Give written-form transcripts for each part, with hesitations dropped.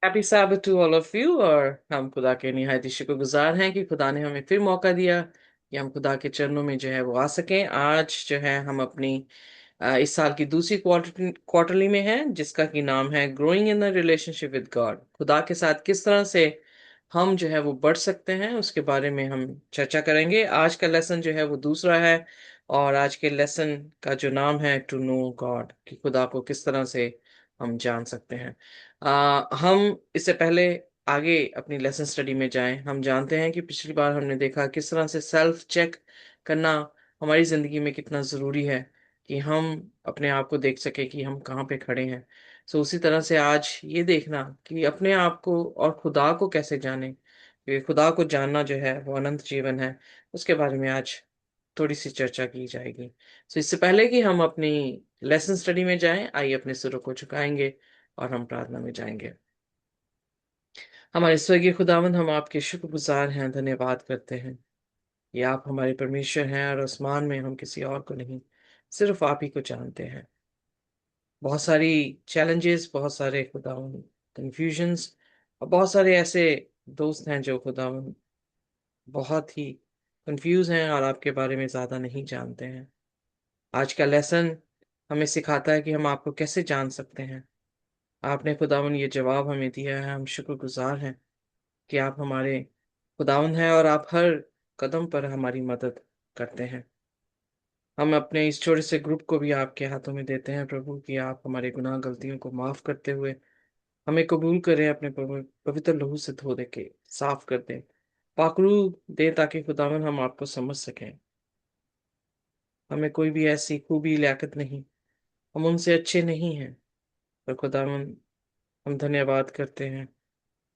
Happy sabbath to all of you. और हम खुदा के निहायत ही शुक्रगुजार हैं कि खुदा ने हमें फिर मौका दिया कि हम खुदा के चरणों में जो है वो आ सकें। आज जो है हम अपनी इस साल की दूसरी क्वार्टरली में हैं, जिसका की नाम है growing in the relationship with God. खुदा के साथ किस तरह से हम जो है वो बढ़ सकते हैं, उसके बारे में हम चर्चा करेंगे। आज का लेसन जो है वो दूसरा है, और आज के लेसन का जो नाम है टू नो गॉड, कि खुदा को किस तरह से हम जान सकते हैं। हम इससे पहले आगे अपनी लेसन स्टडी में जाएं। हम जानते हैं कि पिछली बार हमने देखा किस तरह से सेल्फ चेक करना हमारी जिंदगी में कितना जरूरी है, कि हम अपने आप को देख सके कि हम कहाँ पे खड़े हैं। सो उसी तरह से आज ये देखना कि अपने आप को और खुदा को कैसे जाने, क्योंकि खुदा को जानना जो है वो अनंत जीवन है। उसके बारे में आज थोड़ी सी चर्चा की जाएगी। सो इससे पहले कि हम अपनी लेसन स्टडी में जाएं, आइए अपने सिरों को झुकाएंगे और हम प्रार्थना में जाएंगे। हमारे स्वर्गीय खुदावंद, हम आपके शुक्रगुजार हैं, धन्यवाद करते हैं कि आप हमारे परमेश्वर हैं, और आसमान में हम किसी और को नहीं, सिर्फ आप ही को जानते हैं। बहुत सारी चैलेंजेस, बहुत सारे खुदावंद कंफ्यूजन्स, और बहुत सारे ऐसे दोस्त हैं जो खुदावंद बहुत ही कंफ्यूज हैं और आपके बारे में ज्यादा नहीं जानते हैं। आज का लेसन हमें सिखाता है कि हम आपको कैसे जान सकते हैं। आपने खुदावन ये जवाब हमें दिया है, हम शुक्रगुजार हैं कि आप हमारे खुदावन हैं और आप हर कदम पर हमारी मदद करते हैं। हम अपने इस छोटे से ग्रुप को भी आपके हाथों में देते हैं प्रभु, कि आप हमारे गुनाह गलतियों को माफ करते हुए हमें कबूल करें, अपने पवित्र लहू से धो दे के साफ कर दें, पाकरू दे, ताकि खुदावन हम आपको समझ सकें। हमें कोई भी ऐसी खूबी लियाकत नहीं, हम उनसे अच्छे नहीं हैं, पर खुदावन हम धन्यवाद करते हैं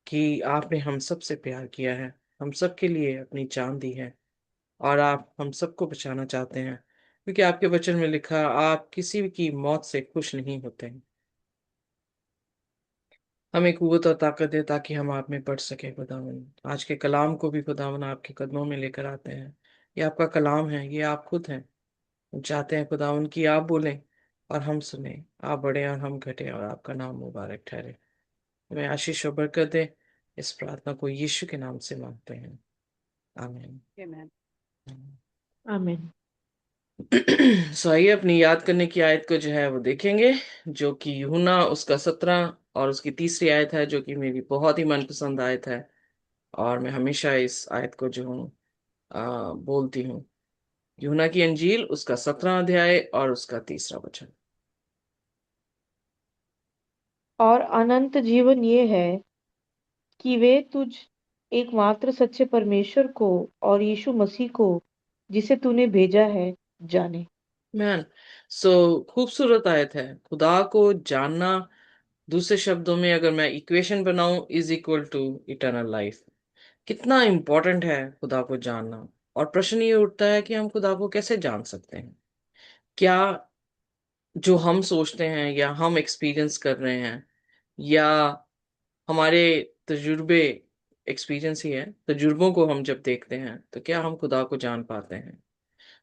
कि आपने हम सब से प्यार किया है, हम सब के लिए अपनी जान दी है, और आप हम सबको बचाना चाहते हैं, क्योंकि आपके वचन में लिखा, आप किसी की मौत से खुश नहीं होते हैं। हमें कुव्वत और ताकत दे ताकि हम आप में बढ़ सके खुदावन। आज के कलाम को भी खुदावन आपके कदमों में लेकर आते हैं। ये आपका कलाम है, ये आप खुद हैं। हम चाहते हैं खुदावन कि आप बोलें और हम सुने, आप बढ़े और हम घटे, और आपका नाम मुबारक ठहरे। हमें आशीष और बरकत दे। इस प्रार्थना को यीशु के नाम से मांगते हैं, आमीन। Amen. आमीन। सो आइए अपनी याद करने की आयत को जो है वो देखेंगे, जो कि यूहन्ना उसका 17 और उसकी तीसरी आयत है, जो कि मेरी बहुत ही मनपसंद आयत है, और मैं हमेशा इस आयत को जो हूँ बोलती हूँ। यूहन्ना की अंजील उसका 17 अध्याय और उसका तीसरा वचन। और अनंत जीवन ये है कि वे तुझ एकमात्र सच्चे परमेश्वर को और यीशु मसीह को जिसे तूने भेजा है जाने। मैन, सो खूबसूरत आयत है। खुदा को जानना, दूसरे शब्दों में अगर मैं इक्वेशन बनाऊं, is equal to eternal life. कितना इम्पोर्टेंट है खुदा को जानना। और प्रश्न ये उठता है कि हम खुदा को कैसे जान सकते हैं। क्या जो हम सोचते हैं या हम एक्सपीरियंस कर रहे हैं, या हमारे तजुर्बे, एक्सपीरियंस ही है, तजुर्बों को हम जब देखते हैं तो क्या हम खुदा को जान पाते हैं।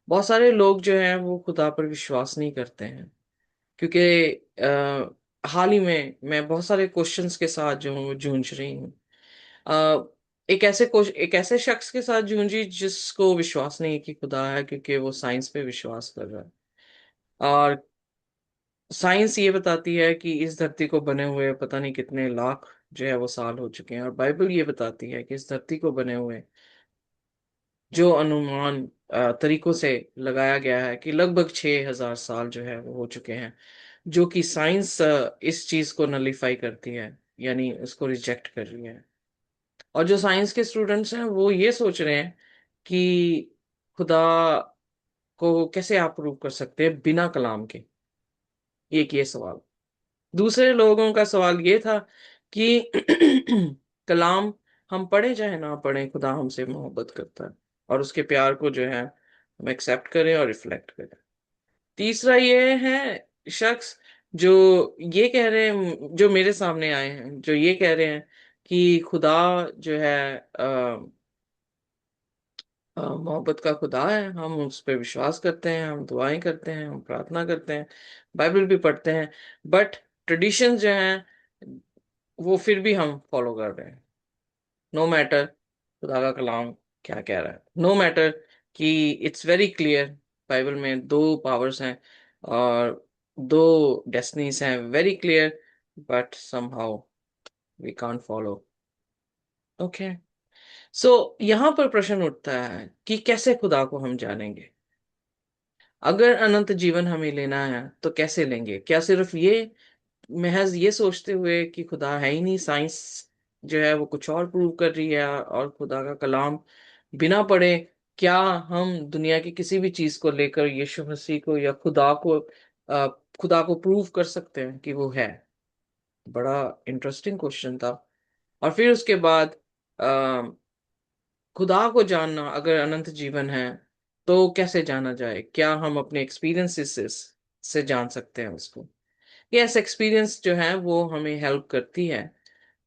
बहुत सारे लोग जो हैं वो खुदा पर विश्वास नहीं करते हैं, क्योंकि हाल ही में मैं बहुत सारे क्वेश्चंस के साथ जो हूँ जूझ रही हूँ। अ, एक ऐसे शख्स के साथ जूझी जिसको विश्वास नहीं है कि खुदा है, क्योंकि वो साइंस पे विश्वास कर रहा है। और साइंस ये बताती है कि इस धरती को बने हुए पता नहीं कितने लाख जो है वो साल हो चुके हैं, और बाइबल ये बताती है कि इस धरती को बने हुए जो अनुमान तरीकों से लगाया गया है कि लगभग 6,000 साल जो है वो हो चुके हैं, जो कि साइंस इस चीज को नलीफाई करती है, यानी उसको रिजेक्ट कर रही है। और जो साइंस के स्टूडेंट्स हैं वो ये सोच रहे हैं कि खुदा को कैसे आप प्रूव कर सकते हैं बिना कलाम के। एक ये सवाल। दूसरे लोगों का सवाल ये था कि कलाम हम पढ़े चाहे ना पढ़े, खुदा हमसे मोहब्बत करता है, और उसके प्यार को जो है हम एक्सेप्ट करें और रिफ्लेक्ट करें। तीसरा ये है शख्स जो ये कह रहे हैं, जो मेरे सामने आए हैं, जो ये कह रहे हैं कि खुदा जो है मोहब्बत का खुदा है, हम उस पर विश्वास करते हैं, हम दुआएं करते हैं, हम प्रार्थना करते हैं, बाइबल भी पढ़ते हैं, बट ट्रेडिशंस जो हैं वो फिर भी हम फॉलो कर रहे हैं, नो मैटर खुदा का कलाम क्या कह रहा है, नो मैटर कि इट्स वेरी क्लियर, बाइबल में दो पावर्स हैं और दो डेस्टनीज हैं, very clear, but somehow we can't follow. Okay, so यहाँ पर प्रश्न उठता है कि कैसे खुदा को हम जानेंगे? अगर अनंत जीवन हमें लेना है तो कैसे लेंगे? क्या सिर्फ ये महज ये सोचते हुए कि खुदा है ही नहीं, साइंस जो है वो कुछ और प्रूव कर रही है और खुदा का कलाम बिना पढ़े क्या हम दुनिया की किसी भी चीज को लेकर यीशु मसीह को या अ, खुदा को प्रूव कर सकते हैं कि वो है? बड़ा इंटरेस्टिंग क्वेश्चन था। और फिर उसके बाद खुदा को जानना, अगर अनंत जीवन है तो कैसे जाना जाए? क्या हम अपने एक्सपीरियंसेस से जान सकते हैं उसको? यस, एक्सपीरियंस जो है वो हमें हेल्प करती है,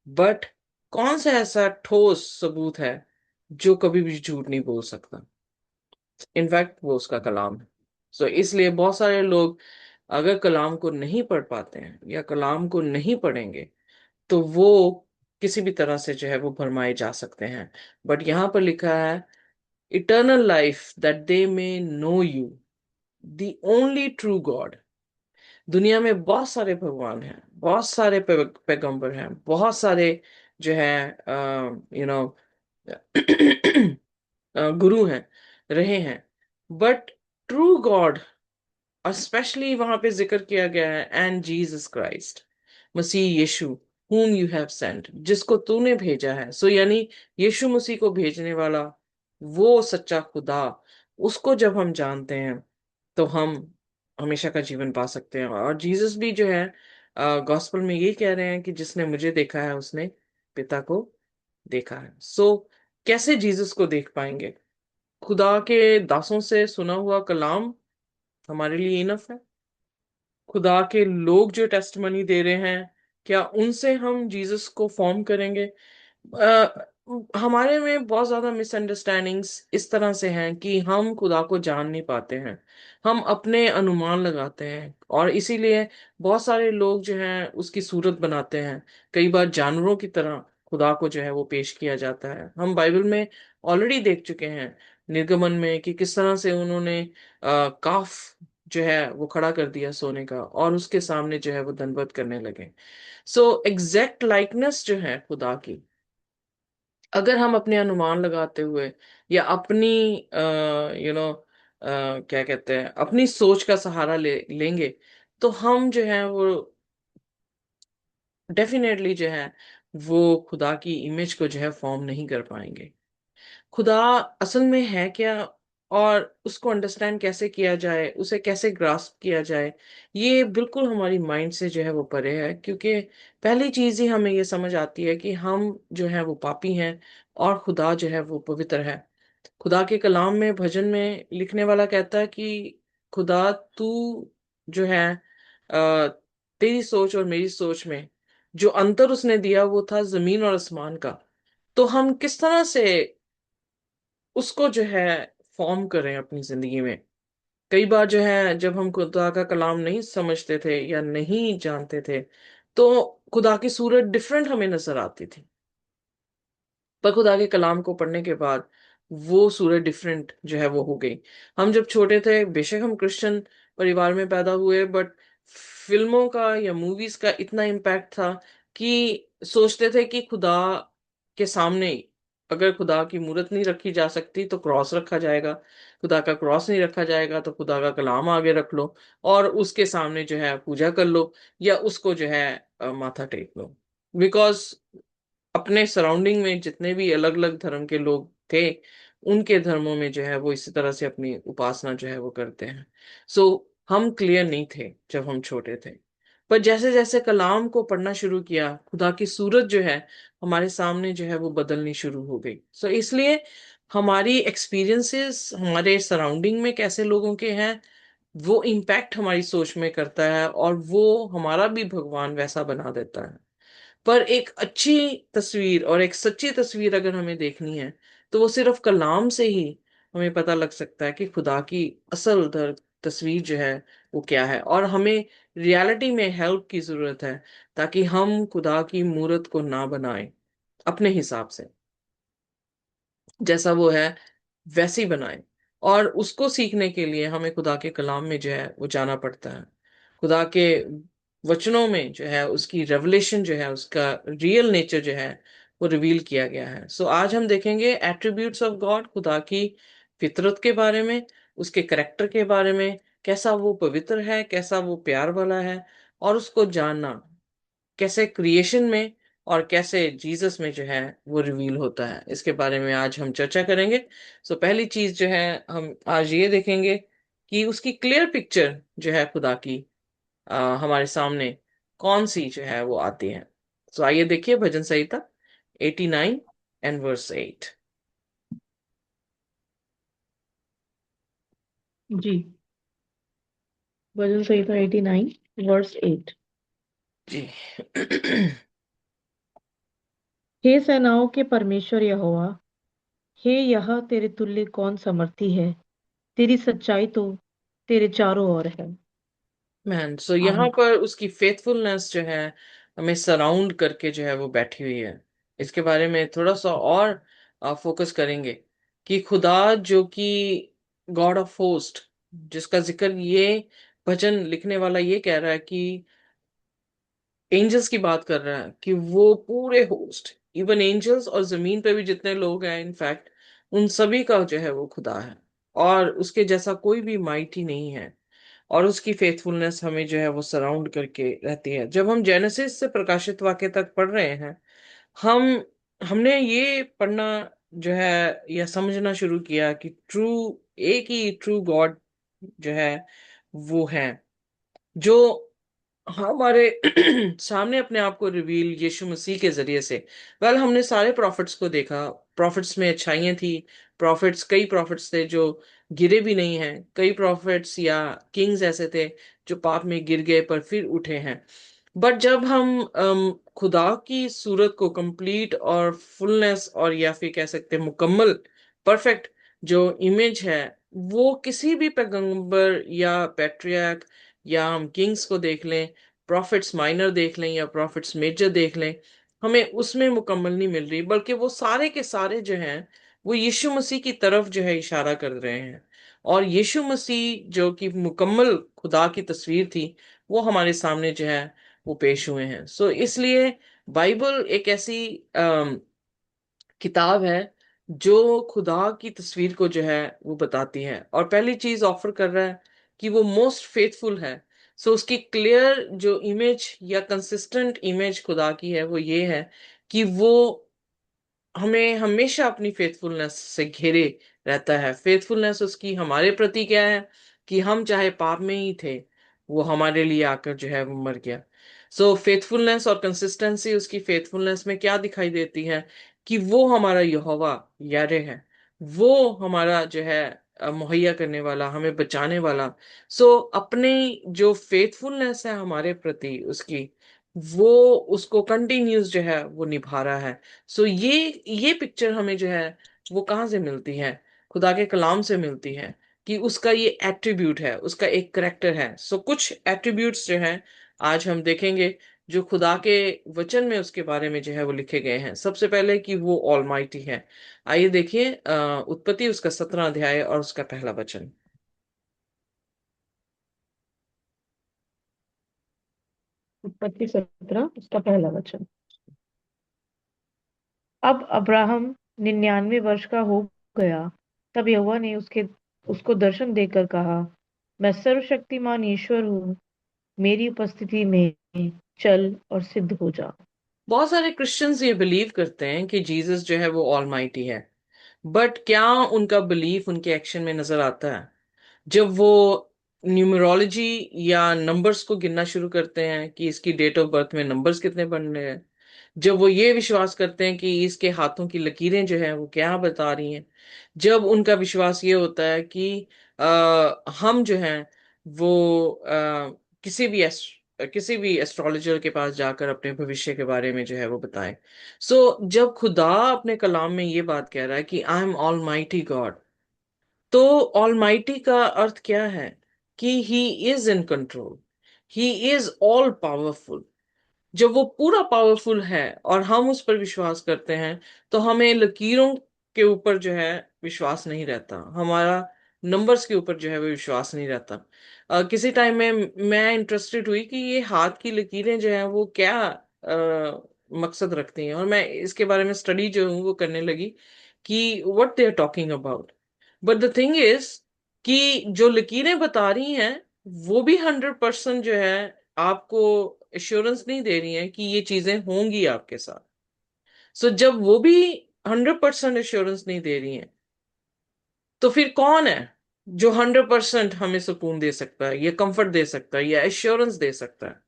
बट कौन सा ऐसा ठोस सबूत है जो कभी भी झूठ नहीं बोल सकता? इनफैक्ट वो उसका कलाम है। सो इसलिए बहुत सारे लोग अगर कलाम को नहीं पढ़ पाते हैं या कलाम को नहीं पढ़ेंगे तो वो किसी भी तरह से जो है वो भरमाए जा सकते हैं। बट यहाँ पर लिखा है, eternal life that they may know you the only true God. दुनिया में बहुत सारे भगवान हैं, बहुत सारे पैगंबर हैं, बहुत सारे जो है यू नो गुरु हैं, रहे हैं, बट ट्रू गॉड, और स्पेशली वहां पे जिक्र किया गया है, एंड जीसस क्राइस्ट, मसीह यीशु, whom you have sent, जिसको तूने भेजा है। सो यानी यीशु मसीह को भेजने वाला वो सच्चा खुदा, उसको जब हम जानते हैं तो हम हमेशा का जीवन पा सकते हैं। और जीसस भी जो है गॉस्पेल में ये कह रहे हैं कि जिसने मुझे देखा है उसने पिता को देखा है। सो कैसे जीसस को देख पाएंगे? खुदा के दासों से सुना हुआ कलाम हमारे लिए इनफ है। खुदा के लोग जो टेस्टमनी दे रहे हैं, क्या उनसे हम जीसस को फॉर्म करेंगे? हमारे में बहुत ज्यादा मिसअंडरस्टैंडिंग्स इस तरह से हैं कि हम खुदा को जान नहीं पाते हैं, हम अपने अनुमान लगाते हैं, और इसीलिए बहुत सारे लोग जो हैं उसकी सूरत बनाते हैं। कई बार जानवरों की तरह खुदा को जो है वो पेश किया जाता है। हम बाइबल में ऑलरेडी देख चुके हैं निर्गमन में कि किस तरह से उन्होंने काफ जो है वो खड़ा कर दिया सोने का, और उसके सामने जो है वो दंडवत करने लगे। सो एग्जैक्ट लाइकनेस जो है खुदा की, अगर हम अपने अनुमान लगाते हुए या अपनी क्या कहते हैं, अपनी सोच का सहारा लेंगे तो हम जो है वो डेफिनेटली जो है वो खुदा की इमेज को जो है फॉर्म नहीं कर पाएंगे। खुदा असल में है क्या, और उसको अंडरस्टैंड कैसे किया जाए, उसे कैसे ग्रास्प किया जाए, ये बिल्कुल हमारी माइंड से जो है वो परे है। क्योंकि पहली चीज ही हमें ये समझ आती है कि हम जो है वो पापी हैं और खुदा जो है वो पवित्र है। खुदा के कलाम में, भजन में लिखने वाला कहता है कि खुदा तू जो है तेरी सोच और मेरी सोच में जो अंतर उसने दिया वो था जमीन और आसमान का। तो हम किस तरह से उसको जो है फॉर्म करें अपनी जिंदगी में? कई बार जो है जब हम खुदा का कलाम नहीं समझते थे या नहीं जानते थे तो खुदा की सूरत डिफरेंट हमें नजर आती थी, पर खुदा के कलाम को पढ़ने के बाद वो सूरत डिफरेंट जो है वो हो गई। हम जब छोटे थे, बेशक हम क्रिश्चियन परिवार में पैदा हुए, बट फिल्मों का या मूवीज का इतना इम्पैक्ट था कि सोचते थे कि खुदा के सामने अगर खुदा की मूर्त नहीं रखी जा सकती तो क्रॉस रखा जाएगा, खुदा का क्रॉस नहीं रखा जाएगा तो खुदा का कलाम आगे रख लो और उसके सामने जो है पूजा कर लो या उसको जो है माथा टेक लो। बिकॉज अपने सराउंडिंग में जितने भी अलग अलग धर्म के लोग थे, उनके धर्मों में जो है वो इसी तरह से अपनी उपासना जो है वो करते हैं। सो हम क्लियर नहीं थे जब हम छोटे थे, पर जैसे जैसे कलाम को पढ़ना शुरू किया, खुदा की सूरत जो है हमारे सामने जो है वो बदलनी शुरू हो गई। सो इसलिए हमारी एक्सपीरियंसेस, हमारे सराउंडिंग में कैसे लोगों के हैं, वो इम्पैक्ट हमारी सोच में करता है और वो हमारा भी भगवान वैसा बना देता है। पर एक अच्छी तस्वीर और एक सच्ची तस्वीर अगर हमें देखनी है तो वो सिर्फ कलाम से ही हमें पता लग सकता है कि खुदा की असल तस्वीर जो है वो क्या है, और हमें रियलिटी में हेल्प की जरूरत है ताकि हम खुदा की मूरत को ना बनाएं अपने हिसाब से, जैसा वो है वैसे ही बनाएं। और उसको सीखने के लिए हमें खुदा के कलाम में जो है वो जाना पड़ता है। खुदा के वचनों में जो है उसकी रेवलेशन जो है, उसका रियल नेचर जो है वो रिवील किया गया है। सो आज हम देखेंगे एट्रीब्यूट्स ऑफ गॉड, खुदा की फितरत के बारे में, उसके करेक्टर के बारे में, कैसा वो पवित्र है, कैसा वो प्यार वाला है, और उसको जानना कैसे क्रिएशन में और कैसे जीसस में जो है वो रिवील होता है, इसके बारे में आज हम चर्चा करेंगे। सो पहली चीज जो है हम आज ये देखेंगे कि उसकी क्लियर पिक्चर जो है खुदा की हमारे सामने कौन सी जो है वो आती है। सो आइए देखिए भजन संहिता 89 एंड वर्स 8। जी। भजन संहिता 89 वर्स 8। जी। हे सेनाओं के परमेश्वर यहोवा, हे यह तेरे तुल्य कौन समर्थी है। तेरी सच्चाई तो तेरे चारों ओर है। मैन, सो यहाँ आमीन। पर उसकी फेथफुलनेस जो है हमें सराउंड करके जो है वो बैठी हुई है। इसके बारे में थोड़ा सा और फोकस करेंगे कि खुदा जो कि गॉड ऑफ होस्ट, जिसका जिक्र ये भजन लिखने वाला ये कह रहा है कि एंजल्स की बात कर रहा है कि वो पूरे होस्ट, इवन एंजल्स और जमीन पे भी जितने लोग हैं इनफैक्ट, उन सभी का जो है वो खुदा है, और उसके जैसा कोई भी माइटी नहीं है। और उसकी फेथफुलनेस हमें जो है वो सराउंड करके रहती है। जब हम जेनेसिस से प्रकाशित वाक्य तक पढ़ रहे हैं, हम हमने ये पढ़ना जो है या समझना शुरू किया कि ट्रू, एक ही ट्रू गॉड जो है वो है, जो हमारे सामने अपने आप को रिवील यीशु मसीह के जरिए से। वेल, हमने सारे प्रॉफिट्स को देखा, प्रॉफिट्स में अच्छाइयाँ थी, प्रॉफिट्स, कई प्रॉफिट्स थे जो गिरे भी नहीं हैं, कई प्रॉफिट्स या किंग्स ऐसे थे जो पाप में गिर गए पर फिर उठे हैं। बट जब हम खुदा की सूरत को कंप्लीट और फुलनेस, और या फिर कह सकते हैं मुकम्मल, परफेक्ट जो इमेज है, वो किसी भी पैगंबर या पैट्रियार्क, या हम किंग्स को देख लें, प्रॉफिट्स माइनर देख लें या प्रॉफिट्स मेजर देख लें, हमें उसमें मुकम्मल नहीं मिल रही, बल्कि वो सारे के सारे जो हैं वो यीशु मसीह की तरफ जो है इशारा कर रहे हैं। और यीशु मसीह जो कि मुकम्मल खुदा की तस्वीर थी, वो हमारे सामने जो है वो पेश हुए हैं। सो इसलिए बाइबल एक ऐसी किताब है जो खुदा की तस्वीर को जो है वो बताती है, और पहली चीज ऑफर कर रहा है कि वो मोस्ट फेथफुल है। सो उसकी क्लियर जो इमेज या कंसिस्टेंट इमेज खुदा की है वो ये है कि वो हमें हमेशा अपनी फेथफुलनेस से घेरे रहता है। फेथफुलनेस उसकी हमारे प्रति क्या है कि हम चाहे पाप में ही थे, वो हमारे लिए आकर जो है वो मर गया। सो फेथफुलनेस और कंसिस्टेंसी उसकी फेथफुलनेस में क्या दिखाई देती है कि वो हमारा यहोवा यारे है, वो हमारा जो है मुहैया करने वाला, हमें बचाने वाला। सो अपने जो फेथफुलनेस है हमारे प्रति उसकी, वो उसको कंटिन्यूस जो है वो निभा रहा है। सो ये पिक्चर हमें जो है वो कहाँ से मिलती है? खुदा के कलाम से मिलती है कि उसका ये एट्रीब्यूट है, उसका एक करेक्टर है। सो कुछ एट्रीब्यूट्स जो हैं आज हम देखेंगे जो खुदा के वचन में उसके बारे में जो है वो लिखे गए हैं। सबसे पहले कि वो ऑलमाइटी है। आइए देखिए उत्पत्ति उसका 17 अध्याय और उसका पहला वचन। उत्पत्ति 17 उसका पहला वचन। अब अब्राहम 99 वर्ष का हो गया। तब यहोवा ने उसको दर्शन देकर कहा, मैं सर्वशक्तिमान ईश्वर हूँ, मेरी उपस्थिति में चल और सिद्ध हो जा। बहुत सारे क्रिश्चियंस ये बिलीव करते हैं कि जीसस जो है वो ऑलमाइटी है, बट क्या उनका बिलीफ उनके एक्शन में नजर आता है? जब वो न्यूमरोलॉजी या नंबर्स को गिनना शुरू करते हैं कि इसकी डेट ऑफ बर्थ में नंबर्स कितने बन रहे हैं, जब वो ये विश्वास करते हैं कि इसके हाथों की लकीरें जो हैं वो क्या बता रही हैं, जब उनका विश्वास ये होता है कि हम जो हैं वो किसी भी किसी भी एस्ट्रोलॉजर के पास जाकर अपने भविष्य के बारे में जो है वो बताएं। जब खुदा अपने कलाम में ये बात कह रहा है कि I am all mighty God, तो ऑलमाइटी का अर्थ क्या है? कि ही is in control, he is all powerful. जब वो पूरा पावरफुल है और हम उस पर विश्वास करते हैं, तो हमें लकीरों के ऊपर जो है विश्वास नहीं रहता, हमारा नंबर्स के ऊपर जो है वो विश्वास नहीं रहता। किसी टाइम में मैं इंटरेस्टेड हुई कि ये हाथ की लकीरें जो हैं वो क्या मकसद रखती हैं, और मैं इसके बारे में स्टडी जो हूँ वो करने लगी कि what they are talking about. But the thing is कि जो लकीरें बता रही हैं वो भी 100% जो है आपको एश्योरेंस नहीं दे रही हैं कि ये चीजें होंगी आपके साथ। सो जब वो भी 100% एश्योरेंस नहीं दे रही हैं, तो फिर कौन है जो 100% हमें सुकून दे सकता है, या कंफर्ट दे सकता है, या एश्योरेंस दे सकता है?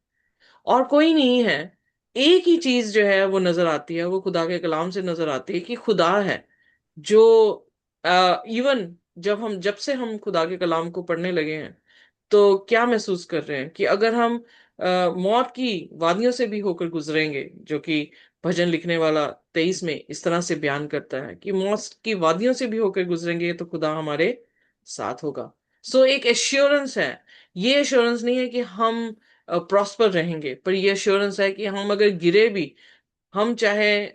और कोई नहीं है। एक ही चीज जो है वो नजर आती है, वो खुदा के कलाम से नजर आती है कि खुदा है जो इवन जब से हम खुदा के कलाम को पढ़ने लगे हैं, तो क्या महसूस कर रहे हैं कि अगर हम मौत की वादियों से भी होकर गुजरेंगे, जो कि भजन लिखने वाला 23 में इस तरह से बयान करता है कि मौत की वादियों से भी होकर गुजरेंगे तो खुदा हमारे साथ होगा। सो एक एश्योरेंस है। ये एश्योरेंस नहीं है कि हम प्रॉस्पर रहेंगे, पर ये एश्योरेंस है कि हम अगर गिरे भी, हम चाहे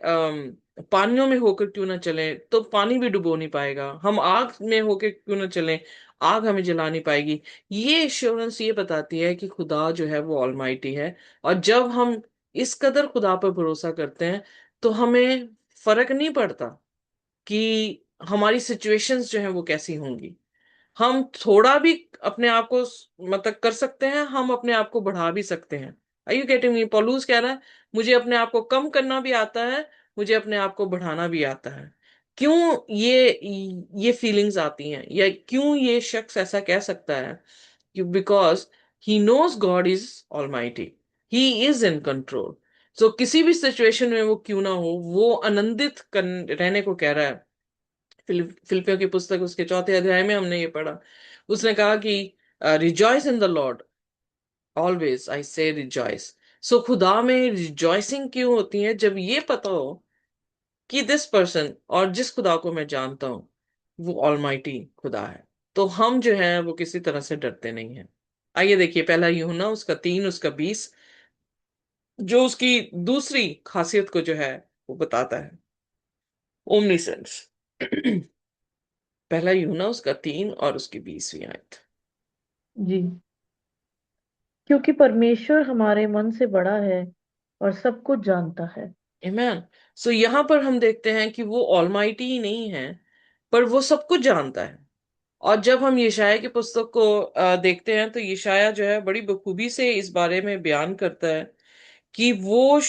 पानियों में होकर क्यों ना चलें तो पानी भी डुबो नहीं पाएगा, हम आग में होकर क्यों ना चलें, आग हमें जला नहीं पाएगी। ये एश्योरेंस ये बताती है कि खुदा जो है वो ऑलमाइटी है। और जब हम इस कदर खुदा पर भरोसा करते हैं, तो हमें फर्क नहीं पड़ता कि हमारी सिचुएशंस जो है वो कैसी होंगी। हम थोड़ा भी अपने आप को मतलब कर सकते हैं, हम अपने आप को बढ़ा भी सकते हैं। Are you getting me? पॉलूस कह रहा है, मुझे अपने आप को कम करना भी आता है, मुझे अपने आप को बढ़ाना भी आता है। क्यों ये फीलिंग्स आती हैं, या क्यों ये शख्स ऐसा कह सकता है? Because he knows God is almighty, he is in control. So किसी भी सिचुएशन में वो क्यों ना हो, वो आनंदित रहने को कह रहा है। फिलिपियों की पुस्तक उसके 4थे अध्याय में हमने ये पढ़ा। उसने कहा कि rejoice in the Lord, always I से रिजॉइस। सो खुदा में रिजॉइसिंग क्यों होती है? जब ये पता हो कि दिस पर्सन, और जिस खुदा को मैं जानता हूं, वो ऑलमाइटी खुदा है, तो हम जो है वो किसी तरह से डरते नहीं हैं। आइए देखिए, पहला यूहन्ना उसका 3 उसका 20, जो उसकी दूसरी खासियत को जो है वो बताता है, ओमनीसेंस। पहला यूहन्ना उसका 3 और उसकी 20वीं आयत। जी। क्योंकि परमेश्वर हमारे मन से बड़ा है और सब कुछ जानता है। Amen। सो यहां पर हम देखते हैं कि वो ऑलमाइटी ही नहीं है, पर वो सब कुछ जानता है। और जब हम यशाया की पुस्तक को देखते हैं, तो यशाया जो है बड़ी बखूबी से इस बारे में बयान करता है कि वो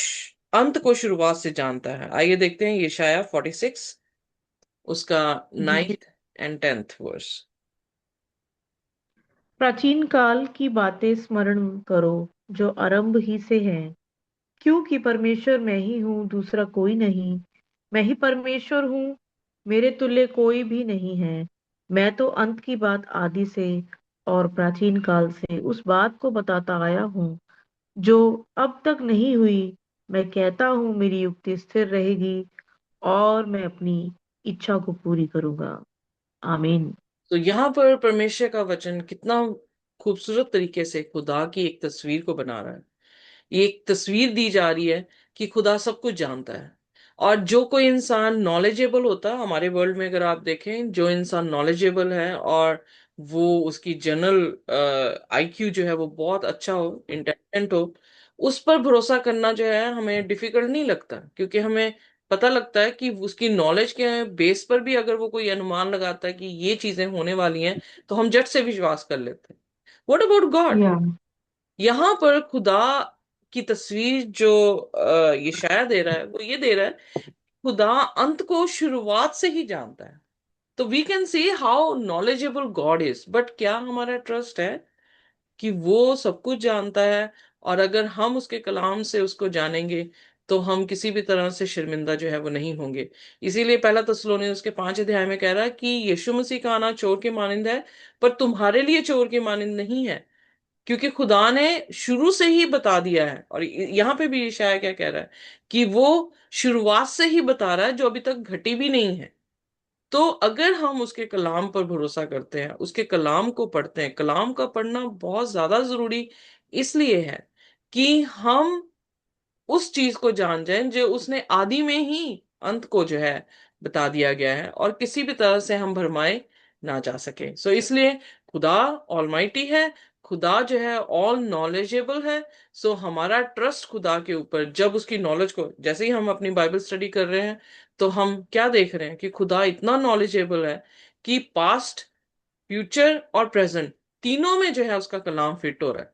अंत को शुरुआत से जानता है। आइए देखते हैं यशाया 46 उसका जी। 9th and 10th verse. प्राचीन काल की बातें स्मरण करो, जो आरंभ ही से हैं। क्योंकि परमेश्वर मैं ही हूँ, दूसरा कोई नहीं। मैं ही परमेश्वर हूँ, मेरे तुल्य कोई भी नहीं है। मैं तो अंत की बात आदि से और प्राचीन काल से उस बात को बताता आया हूँ जो अब तक नहीं हुई। मैं कहता हूँ, मेरी युक्ति स्थिर रहेगी और मैं अपनी इच्छा को पूरी करूंगा। आमीन। तो यहाँ पर परमेश्वर का वचन कितना खूबसूरत तरीके से खुदा की एक तस्वीर को बना रहा है। एक तस्वीर दी जा रही है कि खुदा सब कुछ जानता है। और जो कोई इंसान नॉलेजेबल होता है हमारे वर्ल्ड में, अगर आप देखें, जो इंसान नॉलेजेबल है और वो उसकी जनरल आईक्यू जो है वो बहुत अच्छा हो, इंटेलिजेंट हो, उस पर भरोसा करना जो है हमें डिफिकल्ट नहीं लगता, क्योंकि हमें पता लगता है कि उसकी नॉलेज के बेस पर भी अगर वो कोई अनुमान लगाता है कि ये चीजें होने वाली हैं, तो हम झट से विश्वास कर लेते हैं। What about God? या यहाँ पर खुदा की तस्वीर जो ये शायद दे रहा है, वो ये दे रहा है, खुदा अंत को शुरुआत से ही जानता है। तो we can see how knowledgeable God is. But क्या हमारा ट्रस्ट है कि वो सब कुछ जानता है? और अगर हम उसके कलाम से उसको जानेंगे, तो हम किसी भी तरह से शर्मिंदा जो है वो नहीं होंगे। इसीलिए पहला तस्सलोनी उसके 5 अध्याय में कह रहा है कि यीशु मसीह का आना चोर के मानिंद है, पर तुम्हारे लिए चोर के मानिंद नहीं है, क्योंकि खुदा ने शुरू से ही बता दिया है। और यहाँ पे भी यशायाह क्या कह रहा है कि वो शुरुआत से ही बता रहा है, जो अभी तक घटी भी नहीं है। तो अगर हम उसके कलाम पर भरोसा करते हैं, उसके कलाम को पढ़ते हैं, कलाम का पढ़ना बहुत ज्यादा जरूरी इसलिए है कि हम उस चीज को जान जाएं जो उसने आदि में ही अंत को जो है बता दिया गया है, और किसी भी तरह से हम भरमाए ना जा सके। सो इसलिए खुदा ऑलमाइटी है, खुदा जो है ऑल नॉलेजेबल है। सो हमारा ट्रस्ट खुदा के ऊपर, जब उसकी नॉलेज को, जैसे ही हम अपनी बाइबल स्टडी कर रहे हैं तो हम क्या देख रहे हैं कि खुदा इतना नॉलेजेबल है कि पास्ट, फ्यूचर और प्रेजेंट तीनों में जो है उसका कलाम फिट हो रहा है।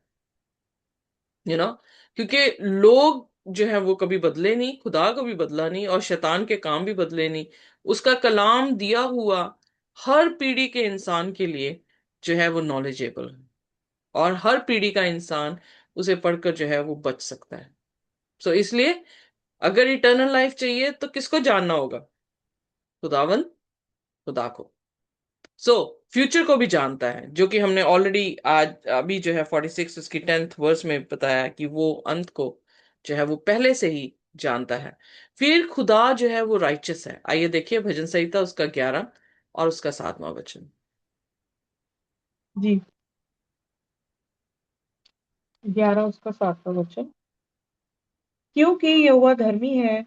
क्योंकि लोग जो है वो कभी बदले नहीं, खुदा कभी बदला नहीं, और शैतान के काम भी बदले नहीं। उसका कलाम दिया हुआ हर पीढ़ी के इंसान के लिए जो है वो नॉलेजेबल है, और हर पीढ़ी का इंसान उसे पढ़कर जो है वो बच सकता है। सो इसलिए अगर इटर्नल लाइफ चाहिए तो किसको जानना होगा? खुदावन, खुदा को। सो फ्यूचर को भी जानता है, जो कि हमने ऑलरेडी आज अभी जो है 46 उसकी 10th वर्स में बताया कि वो अंत को जो है वो पहले से ही जानता है। फिर खुदा जो है वो राइचस है। आइए देखिए भजन संहिता उसका 11 और उसका 7वां वचन। जी, 11 उसका 7वां वचन। क्योंकि यहोवा धर्मी है,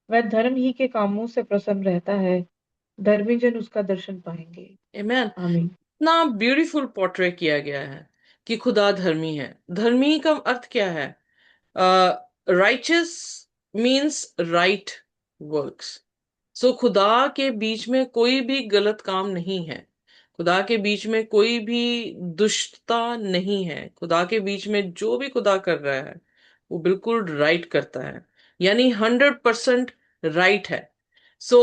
वह धर्म ही के कामों से प्रसन्न रहता है, धर्मी जन उसका दर्शन पाएंगे। आमीन। आमीन। इतना ब्यूटीफुल पोर्ट्रे किया गया है कि खुदा धर्मी है। धर्मी का अर्थ क्या है? Righteous means right works. So खुदा के बीच में कोई भी गलत काम नहीं है, खुदा के बीच में कोई भी दुष्टता नहीं है। खुदा के बीच में जो भी खुदा कर रहा है वो बिल्कुल राइट करता है, यानी 100% राइट है। सो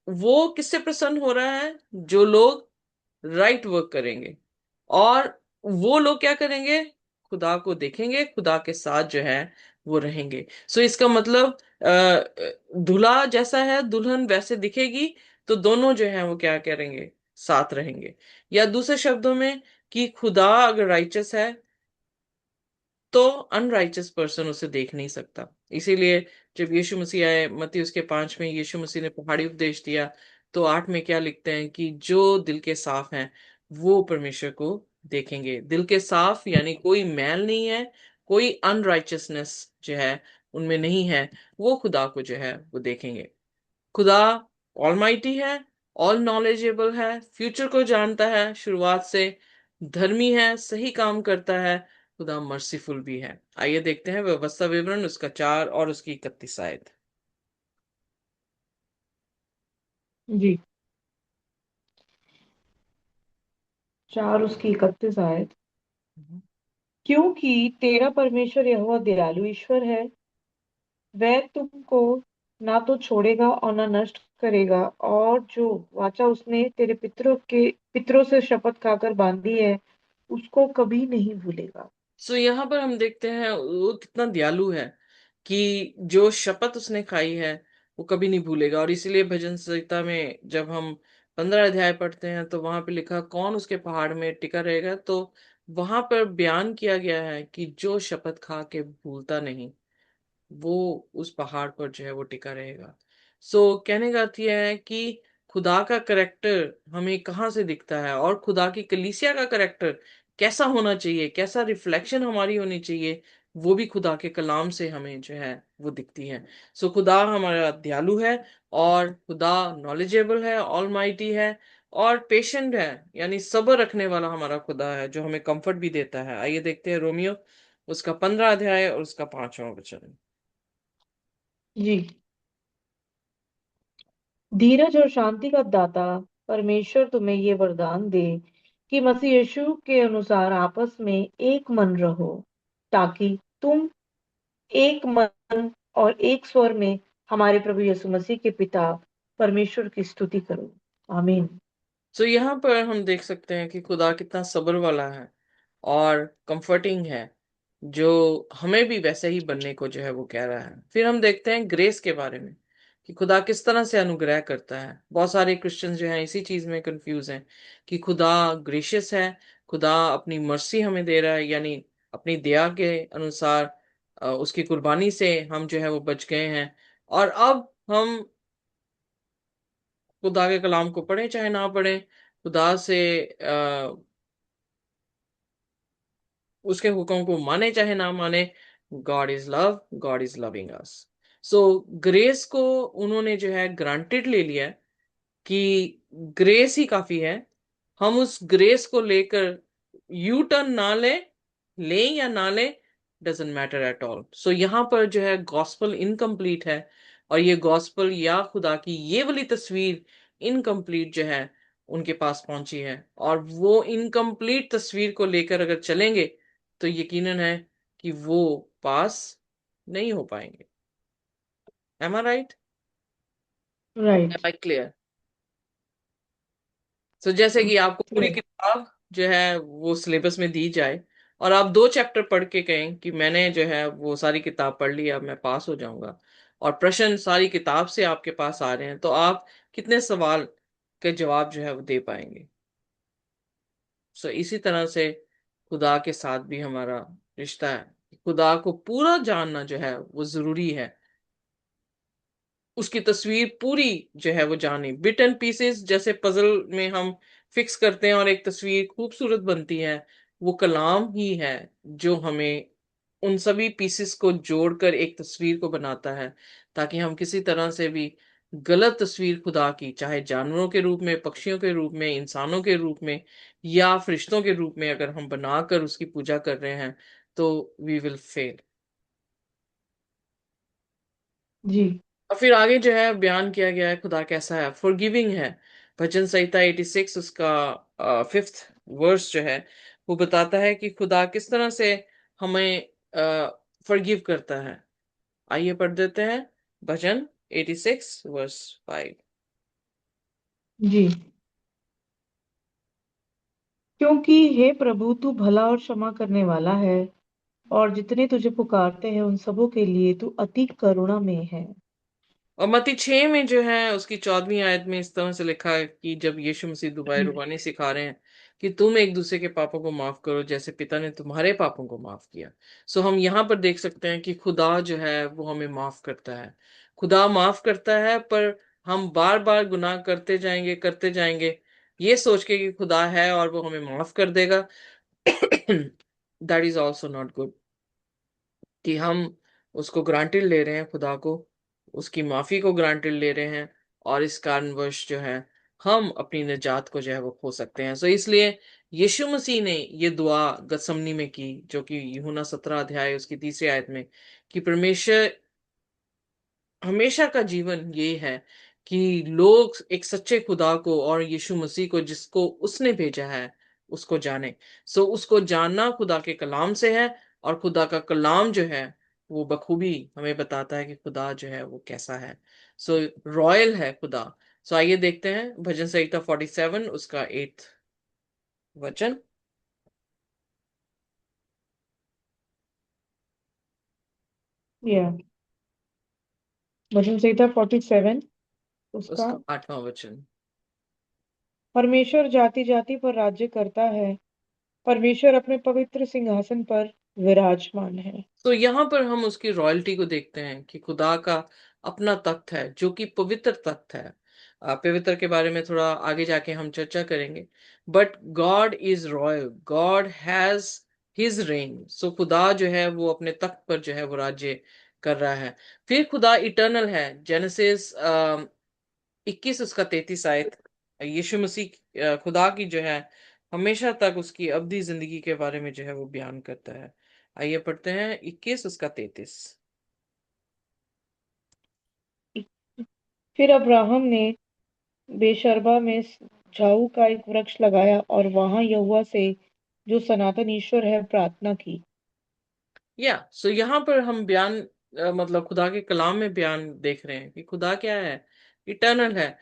वो किससे प्रसन्न हो रहा है? जो लोग राइट वर्क करेंगे। और वो लोग क्या करेंगे? खुदा को देखेंगे, खुदा के साथ जो है वो रहेंगे। सो इसका मतलब दूल्हा जैसा है, दुल्हन वैसे दिखेगी, तो दोनों जो है वो क्या करेंगे? साथ रहेंगे। या दूसरे शब्दों में कि खुदा अगर राइचस है तो अनराइचस पर्सन उसे देख नहीं सकता। इसीलिए जब यीशु मसीह आए, मत्ती उसके 5 में यीशु मसीह ने पहाड़ी उपदेश दिया, तो 8 में क्या लिखते हैं कि जो दिल के साफ हैं वो परमेश्वर को देखेंगे। दिल के साफ यानी कोई मैल नहीं है, कोई अनराइचसनेस जो है उनमें नहीं है, वो खुदा को जो है वो देखेंगे। खुदा ऑलमाइटी है, ऑल नॉलेजेबल है, फ्यूचर को जानता है शुरुआत से, धर्मी है, सही काम करता है, खुदा मर्सीफुल भी है। आइए देखते हैं व्यवस्था विवरण उसका 4 और उसकी 31 आयत। जी, 4 उसकी 31 आयत। क्योंकि तेरा परमेश्वर यहोवा दयालु ईश्वर है, वह तुमको ना तो छोड़ेगा और ना नष्ट करेगा, और जो वाचा उसने तेरे पितरों से शपथ खाकर बांधी है, उसको कभी नहीं भूलेगा। सो यहाँ पर हम देखते हैं वो कितना दयालु है कि जो शपथ उसने खाई है वो कभी नहीं भूलेगा। और इसीलिए भजन संहिता में जब हम 15 अध्याय पढ़ते हैं तो वहां पे लिखा कौन उसके पहाड़ में टिका रहेगा, तो वहां पर बयान किया गया है कि जो शपथ खा के भूलता नहीं वो उस पहाड़ पर जो है वो टिका रहेगा। सो कहने का अर्थ यह है कि खुदा का करेक्टर हमें कहाँ से दिखता है, और खुदा की कलीसिया का करेक्टर कैसा होना चाहिए, कैसा रिफ्लेक्शन हमारी होनी चाहिए, वो भी खुदा के कलाम से हमें जो है वो दिखती है। सो खुदा हमारा दयालु है, और खुदा नॉलेजेबल है, ऑलमाइटी है, और पेशेंट है, यानी सब्र रखने वाला हमारा खुदा है जो हमें कंफर्ट भी देता है। आइए देखते हैं रोमियो उसका 15 अध्याय और उसका 5वां वचन। जी, धीरज और शांति का दाता परमेश्वर तुम्हें ये वरदान दे कि मसीह यीशु के अनुसार आपस में एक मन रहो, ताकि तुम एक मन और एक स्वर में हमारे प्रभु यीशु मसीह के पिता परमेश्वर की स्तुति करो। आमीन। तो यहाँ पर हम देख सकते हैं कि खुदा कितना सब्र वाला है और कंफर्टिंग है, जो हमें भी वैसे ही बनने को जो है वो कह रहा है। फिर हम देखते हैं ग्रेस के बारे में कि खुदा किस तरह से अनुग्रह करता है। बहुत सारे क्रिश्चियंस जो हैं इसी चीज में कंफ्यूज हैं कि खुदा ग्रेशियस है, खुदा अपनी मर्सी हमें दे रहा है, यानी अपनी दया के अनुसार उसकी कुर्बानी से हम जो है वो बच गए हैं, और अब हम खुदा के कलाम को पढ़े चाहे ना पढ़े, खुदा से उसके हुक्म को माने चाहे ना माने, God is love, God is loving us. So grace को उन्होंने जो है ग्रांटेड ले लिया है कि ग्रेस ही काफी है। हम उस ग्रेस को लेकर यू टर्न ना ले, लें या ना ले, डजेंट मैटर एट ऑल। सो यहाँ पर जो है गॉस्पल इनकम्प्लीट है, और ये गॉस्पल या खुदा की ये वाली तस्वीर इनकम्प्लीट जो है उनके पास पहुंची है, और वो इनकम्प्लीट तस्वीर को लेकर अगर चलेंगे तो यकीनन है कि वो पास नहीं हो पाएंगे। Am I right? Right. Am I clear? तो जैसे कि आपको पूरी क्लियर। किताब जो है वो सिलेबस में दी जाए, और आप 2 चैप्टर पढ़ के कहें कि मैंने जो है वो सारी किताब पढ़ ली, अब मैं पास हो जाऊंगा, और प्रश्न सारी किताब से आपके पास आ रहे हैं, तो आप कितने सवाल के जवाब जो है वो दे पाएंगे? सो इसी तरह से खुदा के साथ भी हमारा रिश्ता है। खुदा को पूरा जानना जो है वो जरूरी है, उसकी तस्वीर पूरी जो है वो जाने। बिट एंड पीसेस जैसे पजल में हम फिक्स करते हैं और एक तस्वीर खूबसूरत बनती है, वो कलाम ही है जो हमें उन सभी पीसेस को जोड़कर एक तस्वीर को बनाता है, ताकि हम किसी तरह से भी गलत तस्वीर खुदा की, चाहे जानवरों के रूप में, पक्षियों के रूप में, इंसानों के रूप में, या फरिश्तों के रूप में अगर हम बनाकर उसकी पूजा कर रहे हैं, तो वी विल फेल। जी। और फिर आगे जो है बयान किया गया है खुदा कैसा है, फॉरगिविंग है। भजन संहिता 86 उसका 5th वर्स जो है वो बताता है कि खुदा किस तरह से हमें फॉरगिव करता है। आइए पढ़ देते हैं भजन 86 वर्स 5। जी। क्योंकि हे प्रभु, तू भला और क्षमा करने वाला है, और जितने तुझे पुकारते हैं उन सबों के लिए तू अति करुणा में है। और मत्ती 6 में जो है उसकी 14वीं आयत में इस तरह से लिखा है कि जब यीशु मसीह दुबाई जी। रुबानी सिखा रहे हैं कि तुम एक दूसरे के पापों को माफ करो जैसे पिता ने तुम्हारे पापों को माफ किया। सो हम यहाँ पर देख सकते हैं कि खुदा जो है वो हमें माफ करता है। खुदा माफ करता है, पर हम बार बार गुनाह करते जाएंगे ये सोच के कि खुदा है और वो हमें माफ कर देगा। That is also not good, कि हम उसको ग्रांटेड ले रहे हैं, खुदा को, उसकी माफी को ग्रांटेड ले रहे हैं, और इस कारणवश जो है हम अपनी निजात को जो है वो खो सकते हैं। सो इसलिए यीशु मसीह ने ये दुआ गतसमनी में की, जो कि यूहन्ना 17 अध्याय उसकी 3री आयत में, कि परमेश्वर, हमेशा का जीवन ये है कि लोग एक सच्चे खुदा को और यीशु मसीह को जिसको उसने भेजा है उसको जाने। सो उसको जानना खुदा के कलाम से है, और खुदा का कलाम जो है वो बखूबी हमें बताता है कि खुदा जो है वो कैसा है। सो रॉयल है खुदा। सो आइए देखते हैं भजन संहिता 47 उसका 8th वचन, या भजन संहिता 47 उसका। उसका 8वां वचन। परमेश्वर जाति जाति पर राज्य करता है, परमेश्वर अपने पवित्र सिंहासन पर विराजमान है। तो यहाँ पर हम उसकी रॉयल्टी को देखते हैं कि खुदा का अपना तख्त है जो कि पवित्र तख्त है। पवित्र के बारे में थोड़ा आगे जाके हम चर्चा करेंगे। But God is royal, God has his reign. So खुदा जो है वो अपने तख्त पर जो है वो राज्य कर रहा है। फिर खुदा इटर्नल है। जेनेसिस 21 उसका 33 आयत यीशु मसीह खुदा की जो है हमेशा तक उसकी अवधि जिंदगी के बारे में जो है वो बयान करता है। आइए पढ़ते हैं 21 उसका 33। फिर अब्राहम ने बेशर्बा में झाऊ का एक वृक्ष लगाया और वहां यहोवा से, जो सनातन ईश्वर है, प्रार्थना की। या सो यहाँ पर हम बयान मतलब खुदा के कलाम में बयान देख रहे हैं कि खुदा क्या है, इटर्नल है।